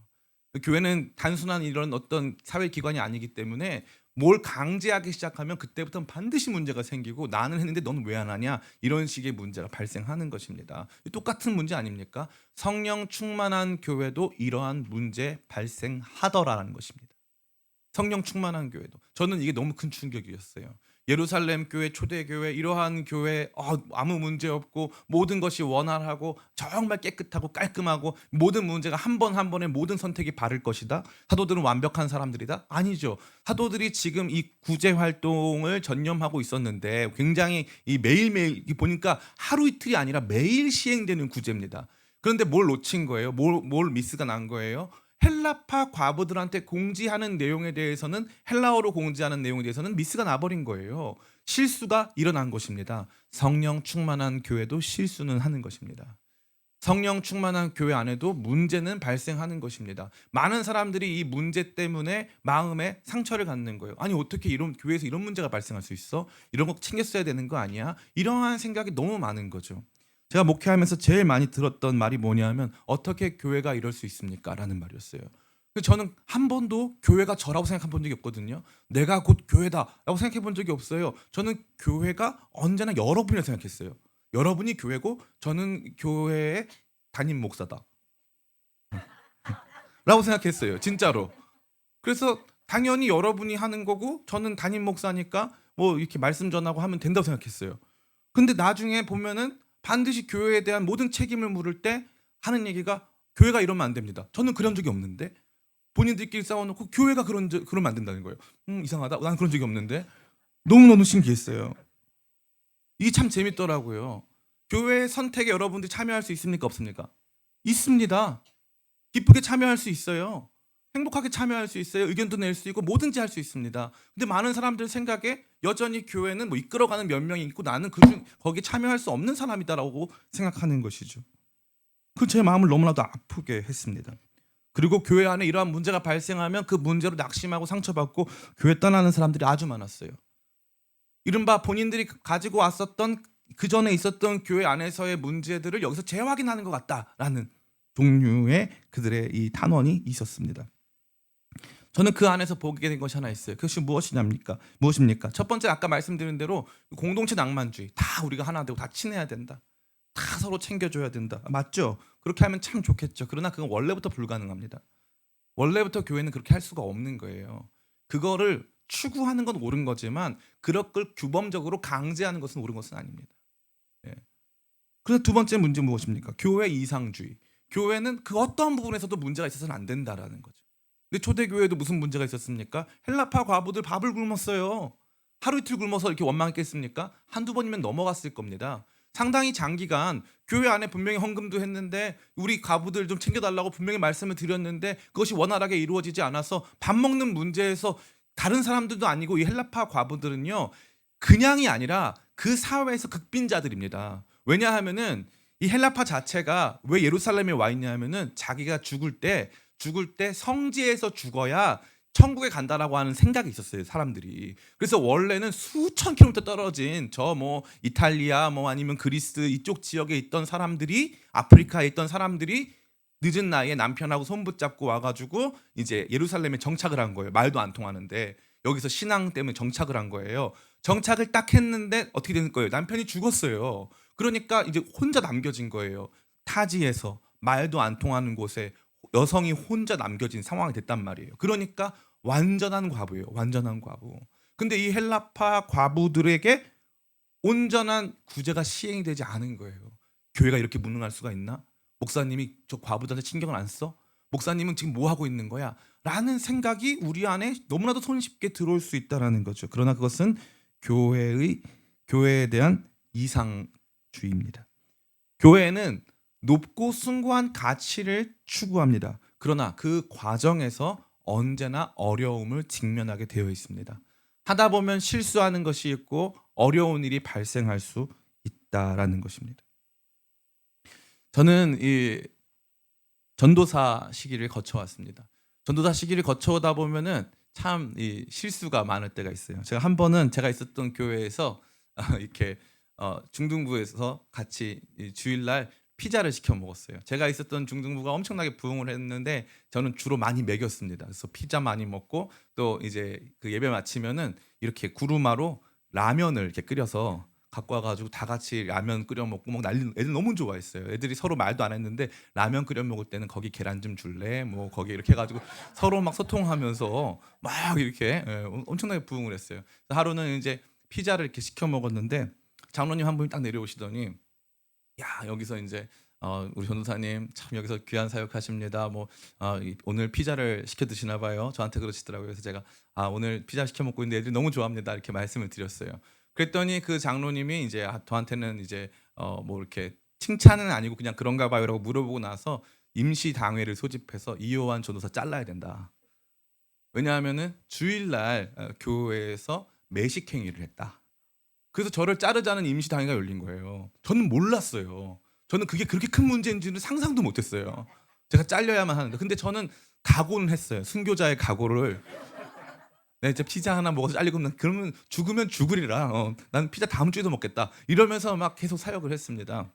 교회는 단순한 이런 어떤 사회기관이 아니기 때문에 뭘 강제하기 시작하면 그때부터는 반드시 문제가 생기고, 나는 했는데 너는 왜 안 하냐, 이런 식의 문제가 발생하는 것입니다. 똑같은 문제 아닙니까? 성령 충만한 교회도 이러한 문제 발생하더라라는 것입니다. 성령 충만한 교회도. 저는 이게 너무 큰 충격이었어요. 예루살렘 교회, 초대교회, 이러한 교회 아무 문제 없고 모든 것이 원활하고 정말 깨끗하고 깔끔하고 모든 문제가 한 번 한 번에 모든 선택이 바를 것이다. 사도들은 완벽한 사람들이다? 아니죠. 사도들이 지금 이 구제 활동을 전념하고 있었는데 굉장히 이 매일매일 보니까 하루 이틀이 아니라 매일 시행되는 구제입니다. 그런데 뭘 놓친 거예요? 뭘 미스가 난 거예요? 헬라파 과부들한테 공지하는 내용에 대해서는 헬라어로 공지하는 내용에 대해서는 미스가 나버린 거예요. 실수가 일어난 것입니다. 성령 충만한 교회도 실수는 하는 것입니다. 성령 충만한 교회 안에도 문제는 발생하는 것입니다. 많은 사람들이 이 문제 때문에 마음에 상처를 갖는 거예요. 아니 어떻게 이런 교회에서 이런 문제가 발생할 수 있어? 이런 거 챙겼어야 되는 거 아니야? 이러한 생각이 너무 많은 거죠. 제가 목회하면서 제일 많이 들었던 말이 뭐냐면 어떻게 교회가 이럴 수 있습니까? 라는 말이었어요. 그래서 저는 한 번도 교회가 저라고 생각해 본 적이 없거든요. 내가 곧 교회다라고 생각해 본 적이 없어요. 저는 교회가 언제나 여러분이라고 생각했어요. 여러분이 교회고 저는 교회의 담임 목사다 라고 생각했어요. 진짜로. 그래서 당연히 여러분이 하는 거고 저는 담임 목사니까 뭐 이렇게 말씀 전하고 하면 된다고 생각했어요. 근데 나중에 보면은 반드시 교회에 대한 모든 책임을 물을 때 하는 얘기가 교회가 이러면 안 됩니다. 저는 그런 적이 없는데 본인들끼리 싸워놓고 교회가 그러면 안 된다는 거예요. 이상하다. 난 그런 적이 없는데 너무너무 신기했어요. 이게 참 재밌더라고요. 교회 선택에 여러분들이 참여할 수 있습니까? 없습니까? 있습니다. 기쁘게 참여할 수 있어요. 행복하게 참여할 수 있어요. 의견도 낼 수 있고 뭐든지 할 수 있습니다. 근데 많은 사람들 생각에 여전히 교회는 뭐 이끌어가는 몇 명이 있고 나는 거기에 참여할 수 없는 사람이다라고 생각하는 것이죠. 그 제 마음을 너무나도 아프게 했습니다. 그리고 교회 안에 이러한 문제가 발생하면 그 문제로 낙심하고 상처받고 교회 떠나는 사람들이 아주 많았어요. 이른바 본인들이 가지고 왔었던 그 전에 있었던 교회 안에서의 문제들을 여기서 재확인하는 것 같다라는 종류의 그들의 이 탄원이 있었습니다. 저는 그 안에서 보게 된 것이 하나 있어요. 그것이 무엇입니까? 첫 번째 아까 말씀드린 대로 공동체 낭만주의. 다 우리가 하나 되고 다 친해야 된다. 다 서로 챙겨줘야 된다. 맞죠? 그렇게 하면 참 좋겠죠. 그러나 그건 원래부터 불가능합니다. 원래부터 교회는 그렇게 할 수가 없는 거예요. 그거를 추구하는 건 옳은 거지만 그런 걸 규범적으로 강제하는 것은 옳은 것은 아닙니다. 예. 그래서 두 번째 문제 무엇입니까? 교회 이상주의. 교회는 그 어떤 부분에서도 문제가 있어서는 안 된다라는 거죠. 근데 초대교회도 무슨 문제가 있었습니까? 헬라파 과부들 밥을 굶었어요. 하루 이틀 굶어서 이렇게 원망했겠습니까? 한두 번이면 넘어갔을 겁니다. 상당히 장기간 교회 안에 분명히 헌금도 했는데 우리 과부들 좀 챙겨달라고 분명히 말씀을 드렸는데 그것이 원활하게 이루어지지 않아서 밥 먹는 문제에서 다른 사람들도 아니고 이 헬라파 과부들은요 그냥이 아니라 그 사회에서 극빈자들입니다. 왜냐하면은 이 헬라파 자체가 왜 예루살렘에 와 있냐면은 자기가 죽을 때 성지에서 죽어야 천국에 간다라고 하는 생각이 있었어요 사람들이. 그래서 원래는 수천 킬로미터 떨어진 저 뭐 이탈리아 뭐 아니면 그리스 이쪽 지역에 있던 사람들이 아프리카에 있던 사람들이 늦은 나이에 남편하고 손 붙잡고 와가지고 이제 예루살렘에 정착을 한 거예요. 말도 안 통하는데 여기서 신앙 때문에 정착을 한 거예요. 정착을 딱 했는데 어떻게 되는 거예요? 남편이 죽었어요. 그러니까 이제 혼자 남겨진 거예요. 타지에서 말도 안 통하는 곳에 여성이 혼자 남겨진 상황이 됐단 말이에요. 그러니까 완전한 과부예요. 완전한 과부. 근데 이 헬라파 과부들에게 온전한 구제가 시행이 되지 않은 거예요. 교회가 이렇게 무능할 수가 있나? 목사님이 저 과부들한테 신경을 안 써? 목사님은 지금 뭐 하고 있는 거야? 라는 생각이 우리 안에 너무나도 손쉽게 들어올 수 있다라는 거죠. 그러나 그것은 교회에 대한 이상주의입니다. 교회는 높고 숭고한 가치를 추구합니다. 그러나 그 과정에서 언제나 어려움을 직면하게 되어 있습니다. 하다 보면 실수하는 것이 있고 어려운 일이 발생할 수 있다라는 것입니다. 저는 이 전도사 시기를 거쳐왔습니다. 전도사 시기를 거쳐오다 보면은 참 이 실수가 많을 때가 있어요. 제가 한 번은 제가 있었던 교회에서 이렇게 중등부에서 같이 주일날 피자를 시켜 먹었어요. 제가 있었던 중등부가 엄청나게 부흥을 했는데 저는 주로 많이 먹였습니다. 그래서 피자 많이 먹고 또 이제 그 예배 마치면은 이렇게 구루마로 라면을 이렇게 끓여서 갖고 와가지고 다 같이 라면 끓여 먹고 막 난리. 애들 너무 좋아했어요. 애들이 서로 말도 안 했는데 라면 끓여 먹을 때는 거기 계란 좀 줄래? 뭐 거기 이렇게 해가지고 서로 막 소통하면서 막 이렇게 엄청나게 부흥을 했어요. 하루는 이제 피자를 이렇게 시켜 먹었는데 장로님 한 분이 딱 내려오시더니 야 여기서 이제 우리 전도사님 참 여기서 귀한 사역하십니다. 뭐 오늘 피자를 시켜 드시나 봐요. 저한테 그러시더라고요. 그래서 제가 오늘 피자 시켜 먹고 있는데 애들이 너무 좋아합니다. 이렇게 말씀을 드렸어요. 그랬더니 그 장로님이 이제 저한테는 이제 뭐 이렇게 칭찬은 아니고 그냥 그런가 봐요라고 물어보고 나서 임시 당회를 소집해서 이요한 전도사 잘라야 된다. 왜냐하면은 주일날 교회에서 매식행위를 했다. 그래서 저를 자르자는 임시 당회가 열린 거예요. 저는 몰랐어요. 저는 그게 그렇게 큰 문제인지는 상상도 못했어요. 제가 잘려야만 하는데, 근데 저는 각오는 했어요. 순교자의 각오를. 내 이제 피자 하나 먹어서 잘리고 그러면 죽으면 죽으리라. 난 피자 다음 주에도 먹겠다. 이러면서 막 계속 사역을 했습니다.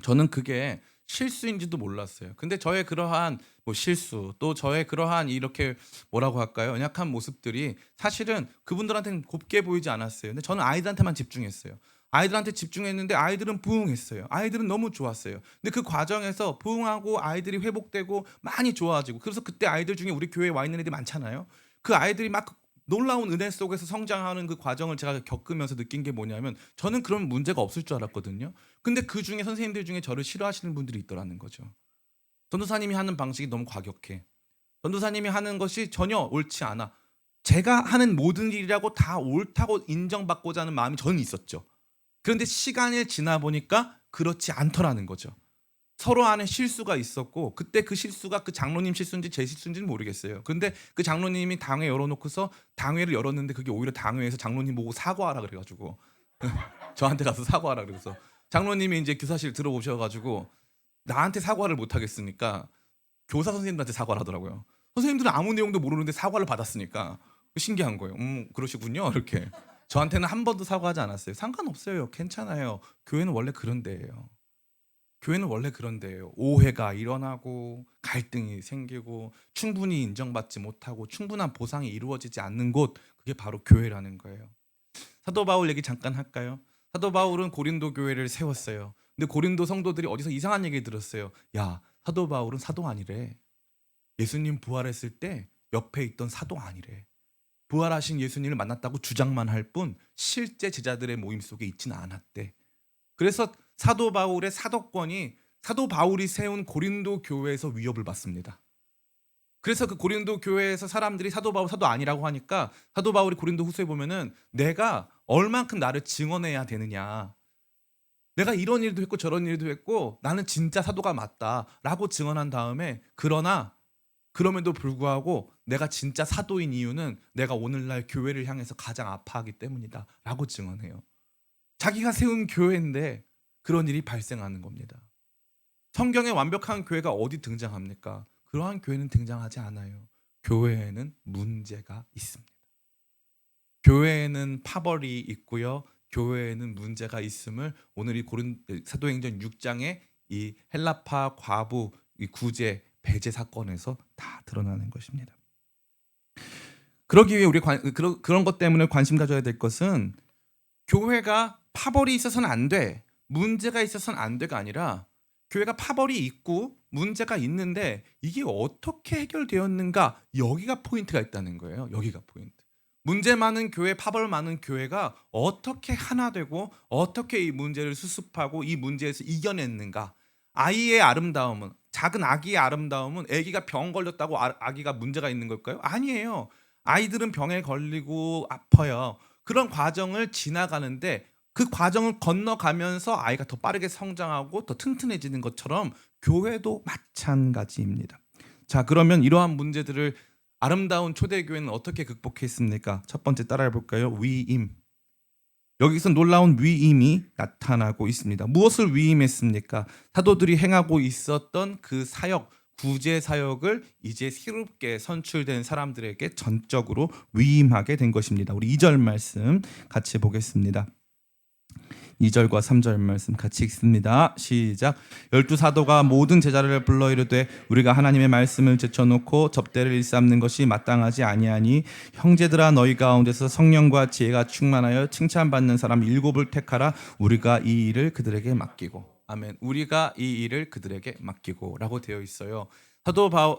저는 그게 실수인지도 몰랐어요. 근데 저의 그러한 뭐 실수, 또 저의 그러한 이렇게 뭐라고 할까요? 연약한 모습들이 사실은 그분들한테는 곱게 보이지 않았어요. 근데 저는 아이들한테만 집중했어요. 아이들한테 집중했는데 아이들은 부흥했어요. 아이들은 너무 좋았어요. 근데 그 과정에서 부흥하고 아이들이 회복되고 많이 좋아지고, 그래서 그때 아이들 중에 우리 교회에 와 있는 애들이 많잖아요. 그 아이들이 막 놀라운 은혜 속에서 성장하는 그 과정을 제가 겪으면서 느낀 게 뭐냐면, 저는 그런 문제가 없을 줄 알았거든요. 근데 그 중에 선생님들 중에 저를 싫어하시는 분들이 있더라는 거죠. 전도사님이 하는 방식이 너무 과격해. 전도사님이 하는 것이 전혀 옳지 않아. 제가 하는 모든 일이라고 다 옳다고 인정받고자 하는 마음이 저는 있었죠. 그런데 시간이 지나 보니까 그렇지 않더라는 거죠. 서로 안에 실수가 있었고, 그때 그 실수가 그 장로님 실수인지 제 실수인지는 모르겠어요. 근데 그 장로님이 당회 열어놓고서 당회를 열었는데 그게 오히려 당회에서 장로님 보고 사과하라 그래가지고 저한테 가서 사과하라 그래서 장로님이 이제 교사실 들어오셔가지고 나한테 사과를 못 하겠으니까 교사 선생님들한테 사과를 하더라고요. 선생님들은 아무 내용도 모르는데 사과를 받았으니까 신기한 거예요. 그러시군요. 이렇게 저한테는 한 번도 사과하지 않았어요. 상관없어요. 괜찮아요. 교회는 원래 그런 데예요. 교회는 원래 그런 데예요. 오해가 일어나고 갈등이 생기고 충분히 인정받지 못하고 충분한 보상이 이루어지지 않는 곳, 그게 바로 교회라는 거예요. 사도 바울 얘기 잠깐 할까요? 사도 바울은 고린도 교회를 세웠어요. 근데 고린도 성도들이 어디서 이상한 얘기 들었어요. 야, 사도 바울은 사도 아니래. 예수님 부활했을 때 옆에 있던 사도 아니래. 부활하신 예수님을 만났다고 주장만 할 뿐 실제 제자들의 모임 속에 있지는 않았대. 그래서 사도 바울의 사도권이 사도 바울이 세운 고린도 교회에서 위협을 받습니다. 그래서 그 고린도 교회에서 사람들이 사도 바울 사도 아니라고 하니까 사도 바울이 고린도 후서에 보면은 내가 얼만큼 나를 증언해야 되느냐, 내가 이런 일도 했고 저런 일도 했고 나는 진짜 사도가 맞다라고 증언한 다음에, 그러나 그럼에도 불구하고 내가 진짜 사도인 이유는 내가 오늘날 교회를 향해서 가장 아파하기 때문이다 라고 증언해요. 자기가 세운 교회인데 그런 일이 발생하는 겁니다. 성경에 완벽한 교회가 어디 등장합니까? 그러한 교회는 등장하지 않아요. 교회에는 문제가 있습니다. 교회에는 파벌이 있고요. 교회에는 문제가 있음을 오늘 이 사도행전 6장의 이 헬라파 과부 이 구제 배제 사건에서 다 드러나는 것입니다. 그러기 위해 우리 그런 것 때문에 관심 가져야 될 것은, 교회가 파벌이 있어서는 안 돼, 문제가 있어서는 안 돼가 아니라, 교회가 파벌이 있고 문제가 있는데 이게 어떻게 해결되었는가, 여기가 포인트가 있다는 거예요. 여기가 포인트. 문제 많은 교회, 파벌 많은 교회가 어떻게 하나 되고 어떻게 이 문제를 수습하고 이 문제에서 이겨냈는가. 아이의 아름다움은, 작은 아기의 아름다움은 아기가 병 걸렸다고 아기가 문제가 있는 걸까요? 아니에요. 아이들은 병에 걸리고 아파요. 그런 과정을 지나가는데 그 과정을 건너가면서 아이가 더 빠르게 성장하고 더 튼튼해지는 것처럼 교회도 마찬가지입니다. 자, 그러면 이러한 문제들을 아름다운 초대교회는 어떻게 극복했습니까? 첫 번째 따라해 볼까요? 위임. 여기서 놀라운 위임이 나타나고 있습니다. 무엇을 위임했습니까? 사도들이 행하고 있었던 그 사역, 구제 사역을 이제 새롭게 선출된 사람들에게 전적으로 위임하게 된 것입니다. 우리 2절 말씀 같이 보겠습니다. 2절과 3절 말씀 같이 읽습니다. 시작. 12사도가 모든 제자를 불러 이르되 우리가 하나님의 말씀을 제쳐놓고 접대를 일삼는 것이 마땅하지 아니하니 형제들아, 너희 가운데서 성령과 지혜가 충만하여 칭찬받는 사람 7을 택하라. 우리가 이 일을 그들에게 맡기고. 아멘. 우리가 이 일을 그들에게 맡기고 라고 되어 있어요.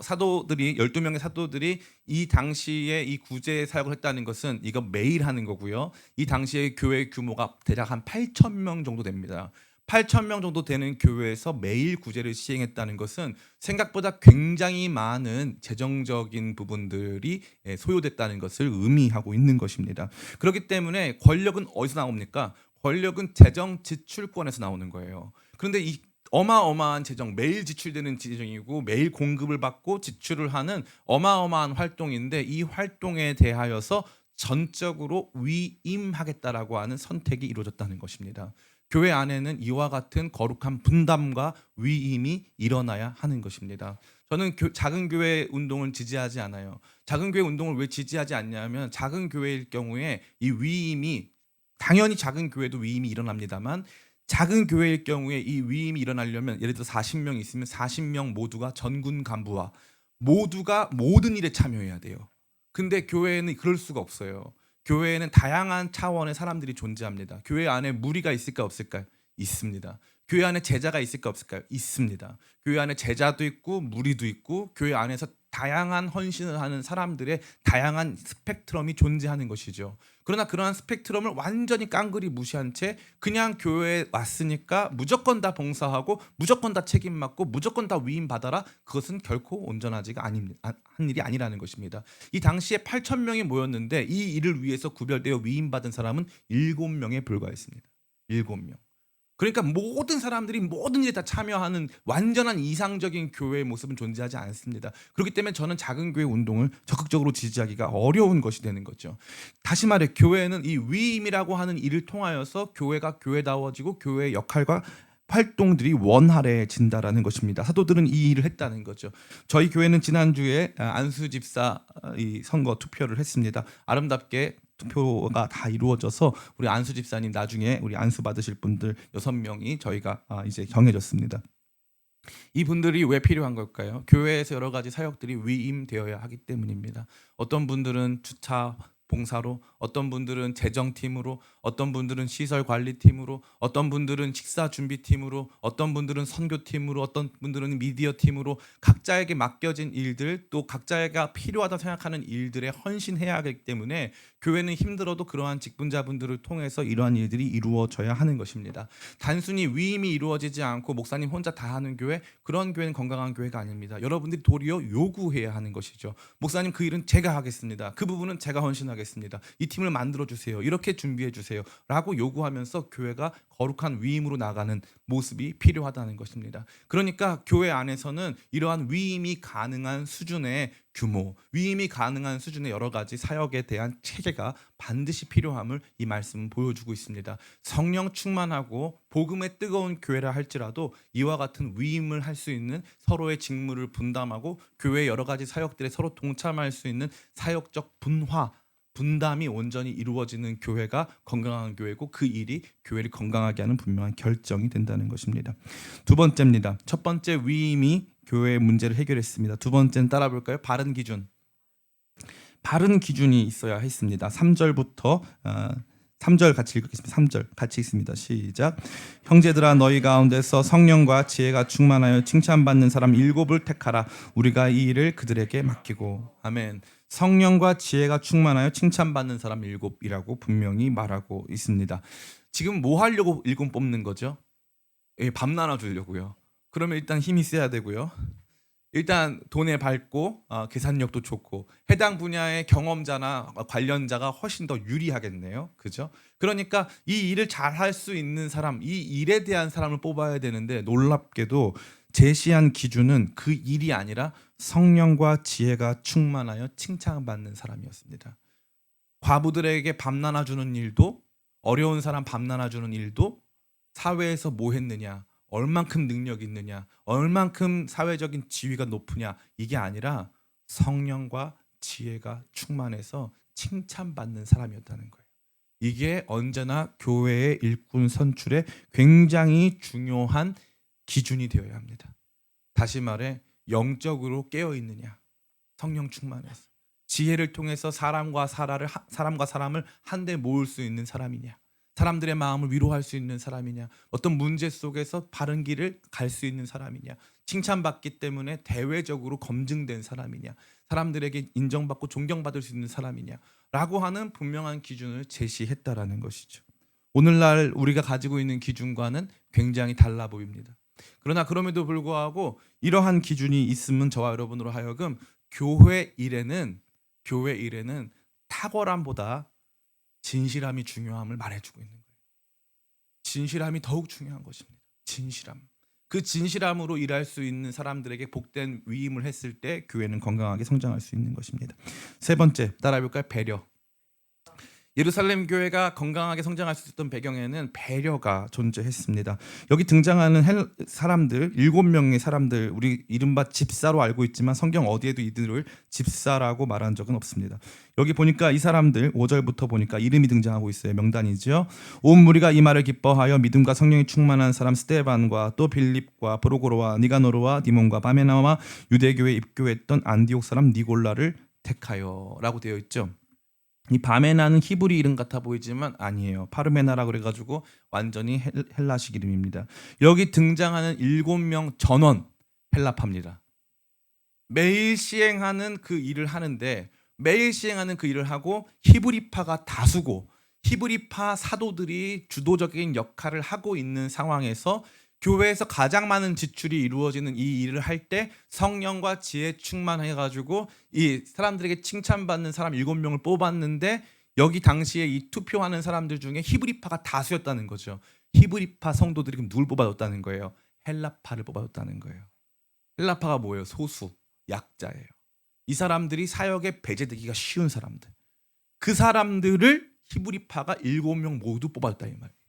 사도들이 12명의 사도들이 이 당시에 이 구제 사역을 했다는 것은 이거 매일 하는 거고요. 이 당시에 교회 규모가 대략 한 8,000명 정도 됩니다. 8,000명 정도 되는 교회에서 매일 구제를 시행했다는 것은 생각보다 굉장히 많은 재정적인 부분들이 소요됐다는 것을 의미하고 있는 것입니다. 그렇기 때문에 권력은 어디서 나옵니까? 권력은 재정 지출권에서 나오는 거예요. 그런데 이 어마어마한 재정, 매일 지출되는 재정이고 매일 공급을 받고 지출을 하는 어마어마한 활동인데 이 활동에 대하여서 전적으로 위임하겠다라고 하는 선택이 이루어졌다는 것입니다. 교회 안에는 이와 같은 거룩한 분담과 위임이 일어나야 하는 것입니다. 저는 작은 교회 운동을 지지하지 않아요. 작은 교회 운동을 왜 지지하지 않냐면 작은 교회일 경우에 이 위임이 당연히 작은 교회도 위임이 일어납니다만 작은 교회일 경우에 이 위임이 일어나려면 예를 들어 40명 있으면 40명 모두가 전군 간부와 모두가 모든 일에 참여해야 돼요. 근데 교회는 그럴 수가 없어요. 교회에는 다양한 차원의 사람들이 존재합니다. 교회 안에 무리가 있을까 없을까요? 있습니다. 교회 안에 제자가 있을까 없을까요? 있습니다. 교회 안에 제자도 있고 무리도 있고 교회 안에서 다양한 헌신을 하는 사람들의 다양한 스펙트럼이 존재하는 것이죠. 그러나 그러한 스펙트럼을 완전히 깡그리 무시한 채 그냥 교회에 왔으니까 무조건 다 봉사하고 무조건 다 책임 맡고 무조건 다 위임 받아라. 그것은 결코 온전하지가 한 일이 아니라는 것입니다. 이 당시에 8,000명이 모였는데 이 일을 위해서 구별되어 위임 받은 사람은 7명에 불과했습니다. 7명. 그러니까 모든 사람들이 모든 일에 다 참여하는 완전한 이상적인 교회의 모습은 존재하지 않습니다. 그렇기 때문에 저는 작은 교회 운동을 적극적으로 지지하기가 어려운 것이 되는 거죠. 다시 말해 교회는 이 위임이라고 하는 일을 통하여서 교회가 교회다워지고 교회의 역할과 활동들이 원활해진다라는 것입니다. 사도들은 이 일을 했다는 거죠. 저희 교회는 지난주에 안수 집사 이 선거 투표를 했습니다. 아름답게 투표가 다 이루어져서 우리 안수 집사님 나중에 우리 안수 받으실 분들 6명이 저희가 이제 정해졌습니다. 이 분들이 왜 필요한 걸까요? 교회에서 여러 가지 사역들이 위임되어야 하기 때문입니다. 어떤 분들은 주차 봉사로, 어떤 분들은 재정팀으로, 어떤 분들은 시설 관리팀으로, 어떤 분들은 식사 준비팀으로, 어떤 분들은 선교팀으로, 어떤 분들은 미디어 팀으로 각자에게 맡겨진 일들 또 각자가 필요하다 생각하는 일들에 헌신해야 하기 때문에 교회는 힘들어도 그러한 직분자분들을 통해서 이러한 일들이 이루어져야 하는 것입니다. 단순히 위임이 이루어지지 않고 목사님 혼자 다 하는 교회, 그런 교회는 건강한 교회가 아닙니다. 여러분들이 도리어 요구해야 하는 것이죠. 목사님 그 일은 제가 하겠습니다. 그 부분은 제가 헌신하겠습니다. 이 팀을 만들어 주세요. 이렇게 준비해 주세요. 라고 요구하면서 교회가 거룩한 위임으로 나가는 모습이 필요하다는 것입니다. 그러니까 교회 안에서는 이러한 위임이 가능한 수준의 규모, 위임이 가능한 수준의 여러 가지 사역에 대한 체계가 반드시 필요함을 이 말씀은 보여주고 있습니다. 성령 충만하고 복음의 뜨거운 교회라 할지라도 이와 같은 위임을 할 수 있는 서로의 직무를 분담하고 교회의 여러 가지 사역들에 서로 동참할 수 있는 사역적 분담이 온전히 이루어지는 교회가 건강한 교회고 그 일이 교회를 건강하게 하는 분명한 결정이 된다는 것입니다. 두 번째입니다. 첫 번째 위임이 교회의 문제를 해결했습니다. 두 번째는 따라 볼까요? 바른 기준. 바른 기준이 있어야 했습니다. 3절부터 3절 같이 읽겠습니다. 3절 같이 읽습니다. 시작. 형제들아 너희 가운데서 성령과 지혜가 충만하여 칭찬받는 사람 7을 택하라. 우리가 이 일을 그들에게 맡기고. 아멘. 성령과 지혜가 충만하여 칭찬받는 사람 7이라고 분명히 말하고 있습니다. 지금 뭐 하려고 7 뽑는 거죠? 밥 나눠주려고요. 그러면 일단 힘이 세야 되고요. 일단 돈에 밝고 계산력도 좋고 해당 분야의 경험자나 관련자가 훨씬 더 유리하겠네요. 그죠? 그러니까 이 일을 잘 할 수 있는 사람, 이 일에 대한 사람을 뽑아야 되는데 놀랍게도 제시한 기준은 그 일이 아니라 성령과 지혜가 충만하여 칭찬받는 사람이었습니다. 과부들에게 밥 나눠주는 일도 어려운 사람 밥 나눠주는 일도 사회에서 뭐 했느냐, 얼만큼 능력이 있느냐, 얼만큼 사회적인 지위가 높으냐 이게 아니라 성령과 지혜가 충만해서 칭찬받는 사람이었다는 거예요. 이게 언제나 교회의 일꾼 선출에 굉장히 중요한 기준이 되어야 합니다. 다시 말해 영적으로 깨어 있느냐, 성령 충만해서 지혜를 통해서 사람과 사람을 한데 모을 수 있는 사람이냐, 사람들의 마음을 위로할 수 있는 사람이냐, 어떤 문제 속에서 바른 길을 갈 수 있는 사람이냐, 칭찬받기 때문에 대외적으로 검증된 사람이냐, 사람들에게 인정받고 존경받을 수 있는 사람이냐라고 하는 분명한 기준을 제시했다라는 것이죠. 오늘날 우리가 가지고 있는 기준과는 굉장히 달라 보입니다. 그러나 그럼에도 불구하고 이러한 기준이 있으면 저와 여러분으로 하여금 교회 일에는 탁월함보다 진실함이 중요함을 말해주고 있는 거예요. 진실함이 더욱 중요한 것입니다. 진실함. 그 진실함으로 일할 수 있는 사람들에게 복된 위임을 했을 때 교회는 건강하게 성장할 수 있는 것입니다. 세 번째, 따라해볼까요? 배려. 예루살렘 교회가 건강하게 성장할 수 있었던 배경에는 배려가 존재했습니다. 여기 등장하는 사람들, 7명의 사람들, 우리 이른바 집사로 알고 있지만 성경 어디에도 이들을 집사라고 말한 적은 없습니다. 여기 보니까 이 사람들 5절부터 보니까 이름이 등장하고 있어요. 명단이죠. 온 무리가 이 말을 기뻐하여 믿음과 성령이 충만한 사람 스데반과 또 빌립과 브로고로와 니가노르와 디몬과 바메나와 유대교에 입교했던 안디옥 사람 니골라를 택하여라고 되어 있죠. 이 바메나는 히브리 이름 같아 보이지만 아니에요. 파르메나라 그래가지고 완전히 헬라식 이름입니다. 여기 등장하는 7명 전원 헬라파입니다. 매일 시행하는 그 일을 하는데 매일 시행하는 그 일을 하고 히브리파가 다수고 히브리파 사도들이 주도적인 역할을 하고 있는 상황에서 교회에서 가장 많은 지출이 이루어지는 이 일을 할 때 성령과 지혜 충만해가지고 이 사람들에게 칭찬받는 사람 7명을 뽑았는데 여기 당시에 이 투표하는 사람들 중에 히브리파가 다수였다는 거죠. 히브리파 성도들이 그럼 누굴 뽑아줬다는 거예요? 헬라파를 뽑아줬다는 거예요. 헬라파가 뭐예요? 소수, 약자예요. 이 사람들이 사역에 배제되기가 쉬운 사람들. 그 사람들을 히브리파가 7명 모두 뽑아줬다 이 말이에요.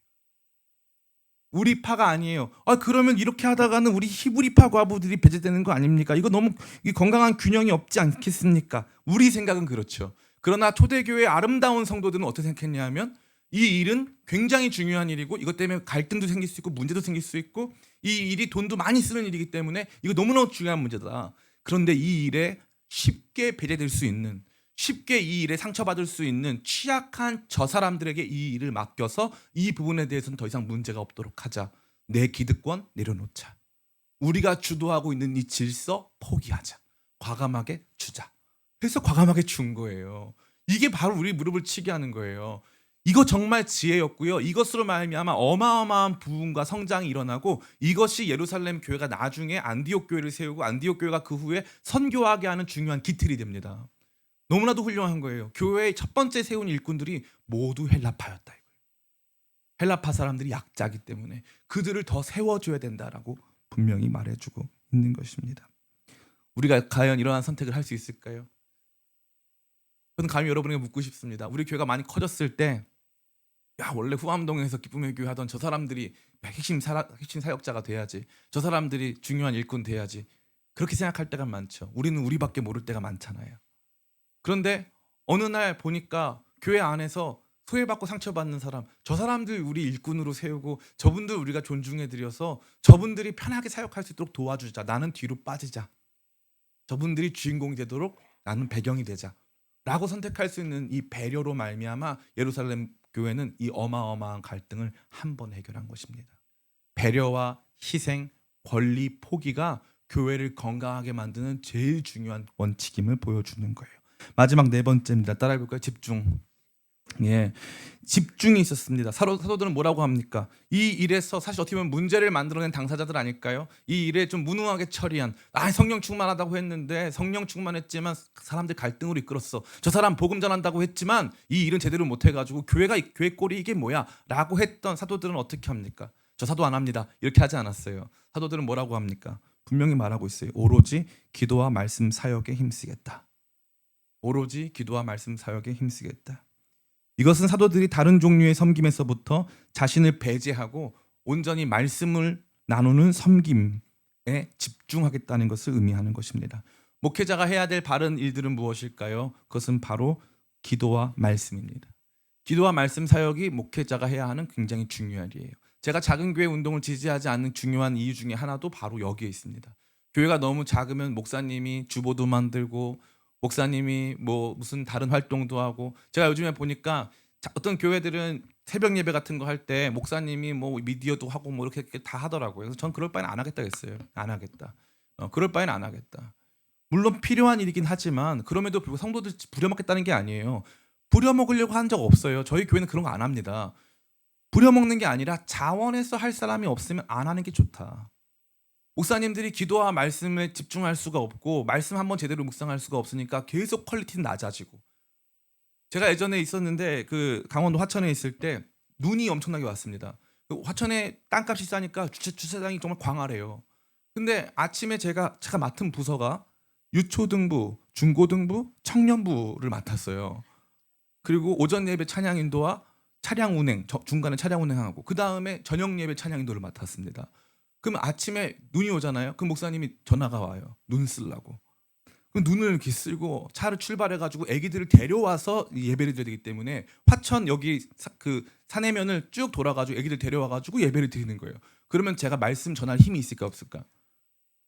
우리 파가 아니에요. 그러면 이렇게 하다가는 우리 히브리파 과부들이 배제되는 거 아닙니까? 이거 너무 건강한 균형이 없지 않겠습니까? 우리 생각은 그렇죠. 그러나 초대교회의 아름다운 성도들은 어떻게 생각했냐면 이 일은 굉장히 중요한 일이고 이것 때문에 갈등도 생길 수 있고 문제도 생길 수 있고 이 일이 돈도 많이 쓰는 일이기 때문에 이거 너무너무 중요한 문제다. 그런데 이 일에 쉽게 배제될 수 있는, 쉽게 이 일에 상처받을 수 있는 취약한 저 사람들에게 이 일을 맡겨서 이 부분에 대해서는 더 이상 문제가 없도록 하자. 내 기득권 내려놓자. 우리가 주도하고 있는 이 질서 포기하자. 과감하게 주자. 그래서 과감하게 준 거예요. 이게 바로 우리 무릎을 치게 하는 거예요. 이거 정말 지혜였고요. 이것으로 말미암아 어마어마한 부흥과 성장이 일어나고 이것이 예루살렘 교회가 나중에 안디옥 교회를 세우고 안디옥 교회가 그 후에 선교하게 하는 중요한 기틀이 됩니다. 너무나도 훌륭한 거예요. 교회의 첫 번째 세운 일꾼들이 모두 헬라파였다. 이거예요. 헬라파 사람들이 약자기 때문에 그들을 더 세워줘야 된다라고 분명히 말해주고 있는 것입니다. 우리가 과연 이러한 선택을 할 수 있을까요? 저는 감히 여러분에게 묻고 싶습니다. 우리 교회가 많이 커졌을 때 원래 후암동에서 기쁨의 교회 하던 저 사람들이 핵심 사역자가 돼야지. 저 사람들이 중요한 일꾼 돼야지. 그렇게 생각할 때가 많죠. 우리는 우리밖에 모를 때가 많잖아요. 그런데 어느 날 보니까 교회 안에서 소외받고 상처받는 사람, 저 사람들 우리 일꾼으로 세우고 저분들 우리가 존중해드려서 저분들이 편하게 사역할 수 있도록 도와주자. 나는 뒤로 빠지자. 저분들이 주인공이 되도록 나는 배경이 되자. 라고 선택할 수 있는 이 배려로 말미암아 예루살렘 교회는 이 어마어마한 갈등을 한 번 해결한 것입니다. 배려와 희생, 권리, 포기가 교회를 건강하게 만드는 제일 중요한 원칙임을 보여주는 거예요. 마지막 네 번째입니다. 따라해볼까요? 집중. 집중이 있었습니다. 사도들은 뭐라고 합니까? 이 일에서 사실 어떻게 보면 문제를 만들어낸 당사자들 아닐까요? 이 일에 좀 무능하게 처리한 성령 충만하다고 했는데 성령 충만했지만 사람들 갈등으로 이끌었어. 저 사람 복음 전한다고 했지만 이 일은 제대로 못해가지고 교회 꼴이 이게 뭐야? 라고 했던 사도들은 어떻게 합니까? 저 사도 안 합니다. 이렇게 하지 않았어요. 사도들은 뭐라고 합니까? 분명히 말하고 있어요. 오로지 기도와 말씀 사역에 힘쓰겠다. 오로지 기도와 말씀 사역에 힘쓰겠다. 이것은 사도들이 다른 종류의 섬김에서부터 자신을 배제하고 온전히 말씀을 나누는 섬김에 집중하겠다는 것을 의미하는 것입니다. 목회자가 해야 될 바른 일들은 무엇일까요? 그것은 바로 기도와 말씀입니다. 기도와 말씀 사역이 목회자가 해야 하는 굉장히 중요한 일이에요. 제가 작은 교회 운동을 지지하지 않는 중요한 이유 중에 하나도 바로 여기에 있습니다. 교회가 너무 작으면 목사님이 주보도 만들고 목사님이 무슨 다른 활동도 하고, 제가 요즘에 보니까 어떤 교회들은 새벽 예배 같은 거 할 때 목사님이 미디어도 하고 이렇게 다 하더라고요. 그래서 전 그럴 바에는 안 하겠다 했어요. 안 하겠다. 그럴 바에는 안 하겠다. 물론 필요한 일이긴 하지만 그럼에도 불구하고 성도들 부려먹겠다는 게 아니에요. 부려먹으려고 한 적 없어요. 저희 교회는 그런 거 안 합니다. 부려먹는 게 아니라 자원해서 할 사람이 없으면 안 하는 게 좋다. 목사님들이 기도와 말씀에 집중할 수가 없고 말씀 한번 제대로 묵상할 수가 없으니까 계속 퀄리티는 낮아지고, 제가 예전에 있었는데 그 강원도 화천에 있을 때 눈이 엄청나게 왔습니다. 화천에 땅값이 싸니까 주차장이 정말 광활해요. 근데 아침에 제가 맡은 부서가 유초등부, 중고등부, 청년부를 맡았어요. 그리고 오전 예배 찬양 인도와 차량 운행, 중간에 차량 운행하고 그 다음에 저녁 예배 찬양 인도를 맡았습니다. 그럼 아침에 눈이 오잖아요. 그 목사님이 전화가 와요. 눈 쓰려고. 그 눈을 이렇게 쓰고 차를 출발해가지고 아기들을 데려와서 예배를 드리기 때문에 화천 여기 그 산해면을 쭉 돌아가지고 아기들 데려와가지고 예배를 드리는 거예요. 그러면 제가 말씀 전할 힘이 있을까 없을까?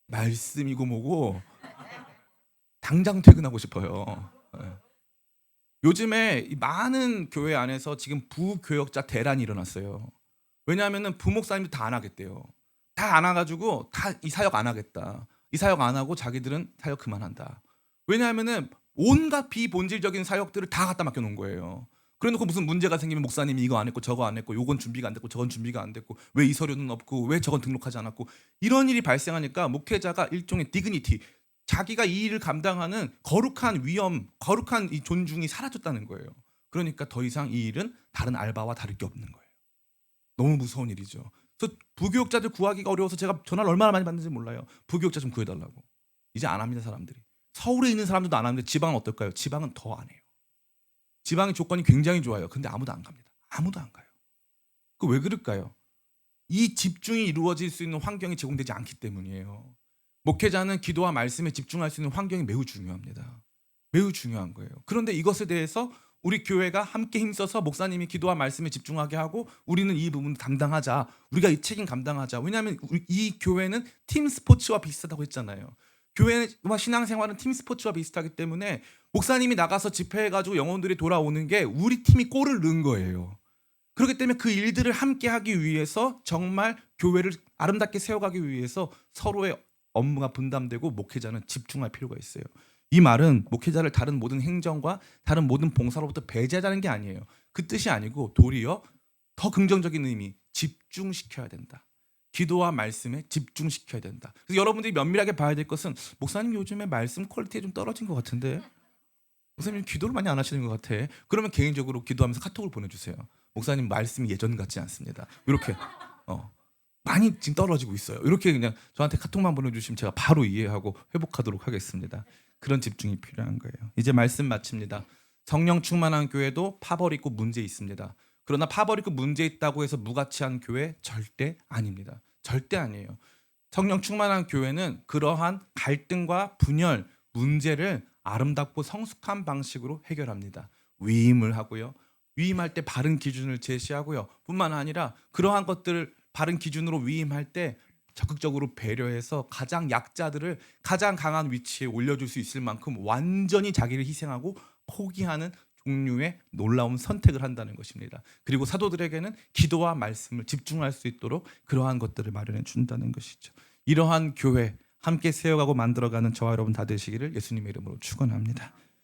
말씀이고 뭐고 당장 퇴근하고 싶어요. 예. 요즘에 이 많은 교회 안에서 지금 부교역자 대란이 일어났어요. 왜냐하면 부목사님도 다 안 하겠대요. 다 안 와가지고 다 이 사역 안 하겠다. 이 사역 안 하고 자기들은 사역 그만한다. 왜냐하면은 온갖 비본질적인 사역들을 다 갖다 맡겨놓은 거예요. 그래놓고 무슨 문제가 생기면 목사님이 이거 안 했고 저거 안 했고 요건 준비가 안 됐고 저건 준비가 안 됐고 왜 이 서류는 없고 왜 저건 등록하지 않았고 이런 일이 발생하니까 목회자가 일종의 디그니티 자기가 이 일을 감당하는 거룩한 위엄, 거룩한 이 존중이 사라졌다는 거예요. 그러니까 더 이상 이 일은 다른 알바와 다를 게 없는 거예요. 너무 무서운 일이죠. 그래서 부교육자들 구하기가 어려워서 제가 전화를 얼마나 많이 받는지 몰라요. 부교육자 좀 구해달라고. 이제 안 합니다 사람들이. 서울에 있는 사람들도 안 하는데 지방은 어떨까요? 지방은 더 안 해요. 지방의 조건이 굉장히 좋아요. 근데 아무도 안 갑니다. 아무도 안 가요. 그 왜 그럴까요? 이 집중이 이루어질 수 있는 환경이 제공되지 않기 때문이에요. 목회자는 기도와 말씀에 집중할 수 있는 환경이 매우 중요합니다. 매우 중요한 거예요. 그런데 이것에 대해서 우리 교회가 함께 힘써서 목사님이 기도와 말씀에 집중하게 하고 우리는 이 부분을 담당하자. 우리가 이 책임 감당하자. 왜냐하면 이 교회는 팀 스포츠와 비슷하다고 했잖아요. 교회와 신앙생활은 팀 스포츠와 비슷하기 때문에 목사님이 나가서 집회해가지고 영혼들이 돌아오는 게 우리 팀이 골을 넣은 거예요. 그렇기 때문에 그 일들을 함께 하기 위해서 정말 교회를 아름답게 세워가기 위해서 서로의 업무가 분담되고 목회자는 집중할 필요가 있어요. 이 말은 목회자를 다른 모든 행정과 다른 모든 봉사로부터 배제하자는 게 아니에요. 그 뜻이 아니고 도리어 더 긍정적인 의미, 집중시켜야 된다. 기도와 말씀에 집중시켜야 된다. 그래서 여러분들이 면밀하게 봐야 될 것은 목사님 요즘에 말씀 퀄리티가 좀 떨어진 것 같은데 목사님 기도를 많이 안 하시는 것 같아. 그러면 개인적으로 기도하면서 카톡을 보내주세요. 목사님 말씀이 예전 같지 않습니다. 이렇게 많이 지금 떨어지고 있어요. 이렇게 그냥 저한테 카톡만 보내주시면 제가 바로 이해하고 회복하도록 하겠습니다. 그런 집중이 필요한 거예요. 이제 말씀 마칩니다. 성령 충만한 교회도 파벌 있고 문제 있습니다. 그러나 파벌 있고 문제 있다고 해서 무가치한 교회 절대 아닙니다. 절대 아니에요. 성령 충만한 교회는 그러한 갈등과 분열, 문제를 아름답고 성숙한 방식으로 해결합니다. 위임을 하고요. 위임할 때 바른 기준을 제시하고요. 뿐만 아니라 그러한 것들을 바른 기준으로 위임할 때 적극적으로 배려해서 가장 약자들을 가장 강한 위치에 올려줄 수 있을 만큼 완전히 자기를 희생하고 포기하는 종류의 놀라운 선택을 한다는 것입니다. 그리고 사도들에게는 기도와 말씀을 집중할 수 있도록 그러한 것들을 마련해 준다는 것이죠. 이러한 교회 함께 세워가고 만들어가는 저와 여러분 다 되시기를 예수님의 이름으로 축원합니다.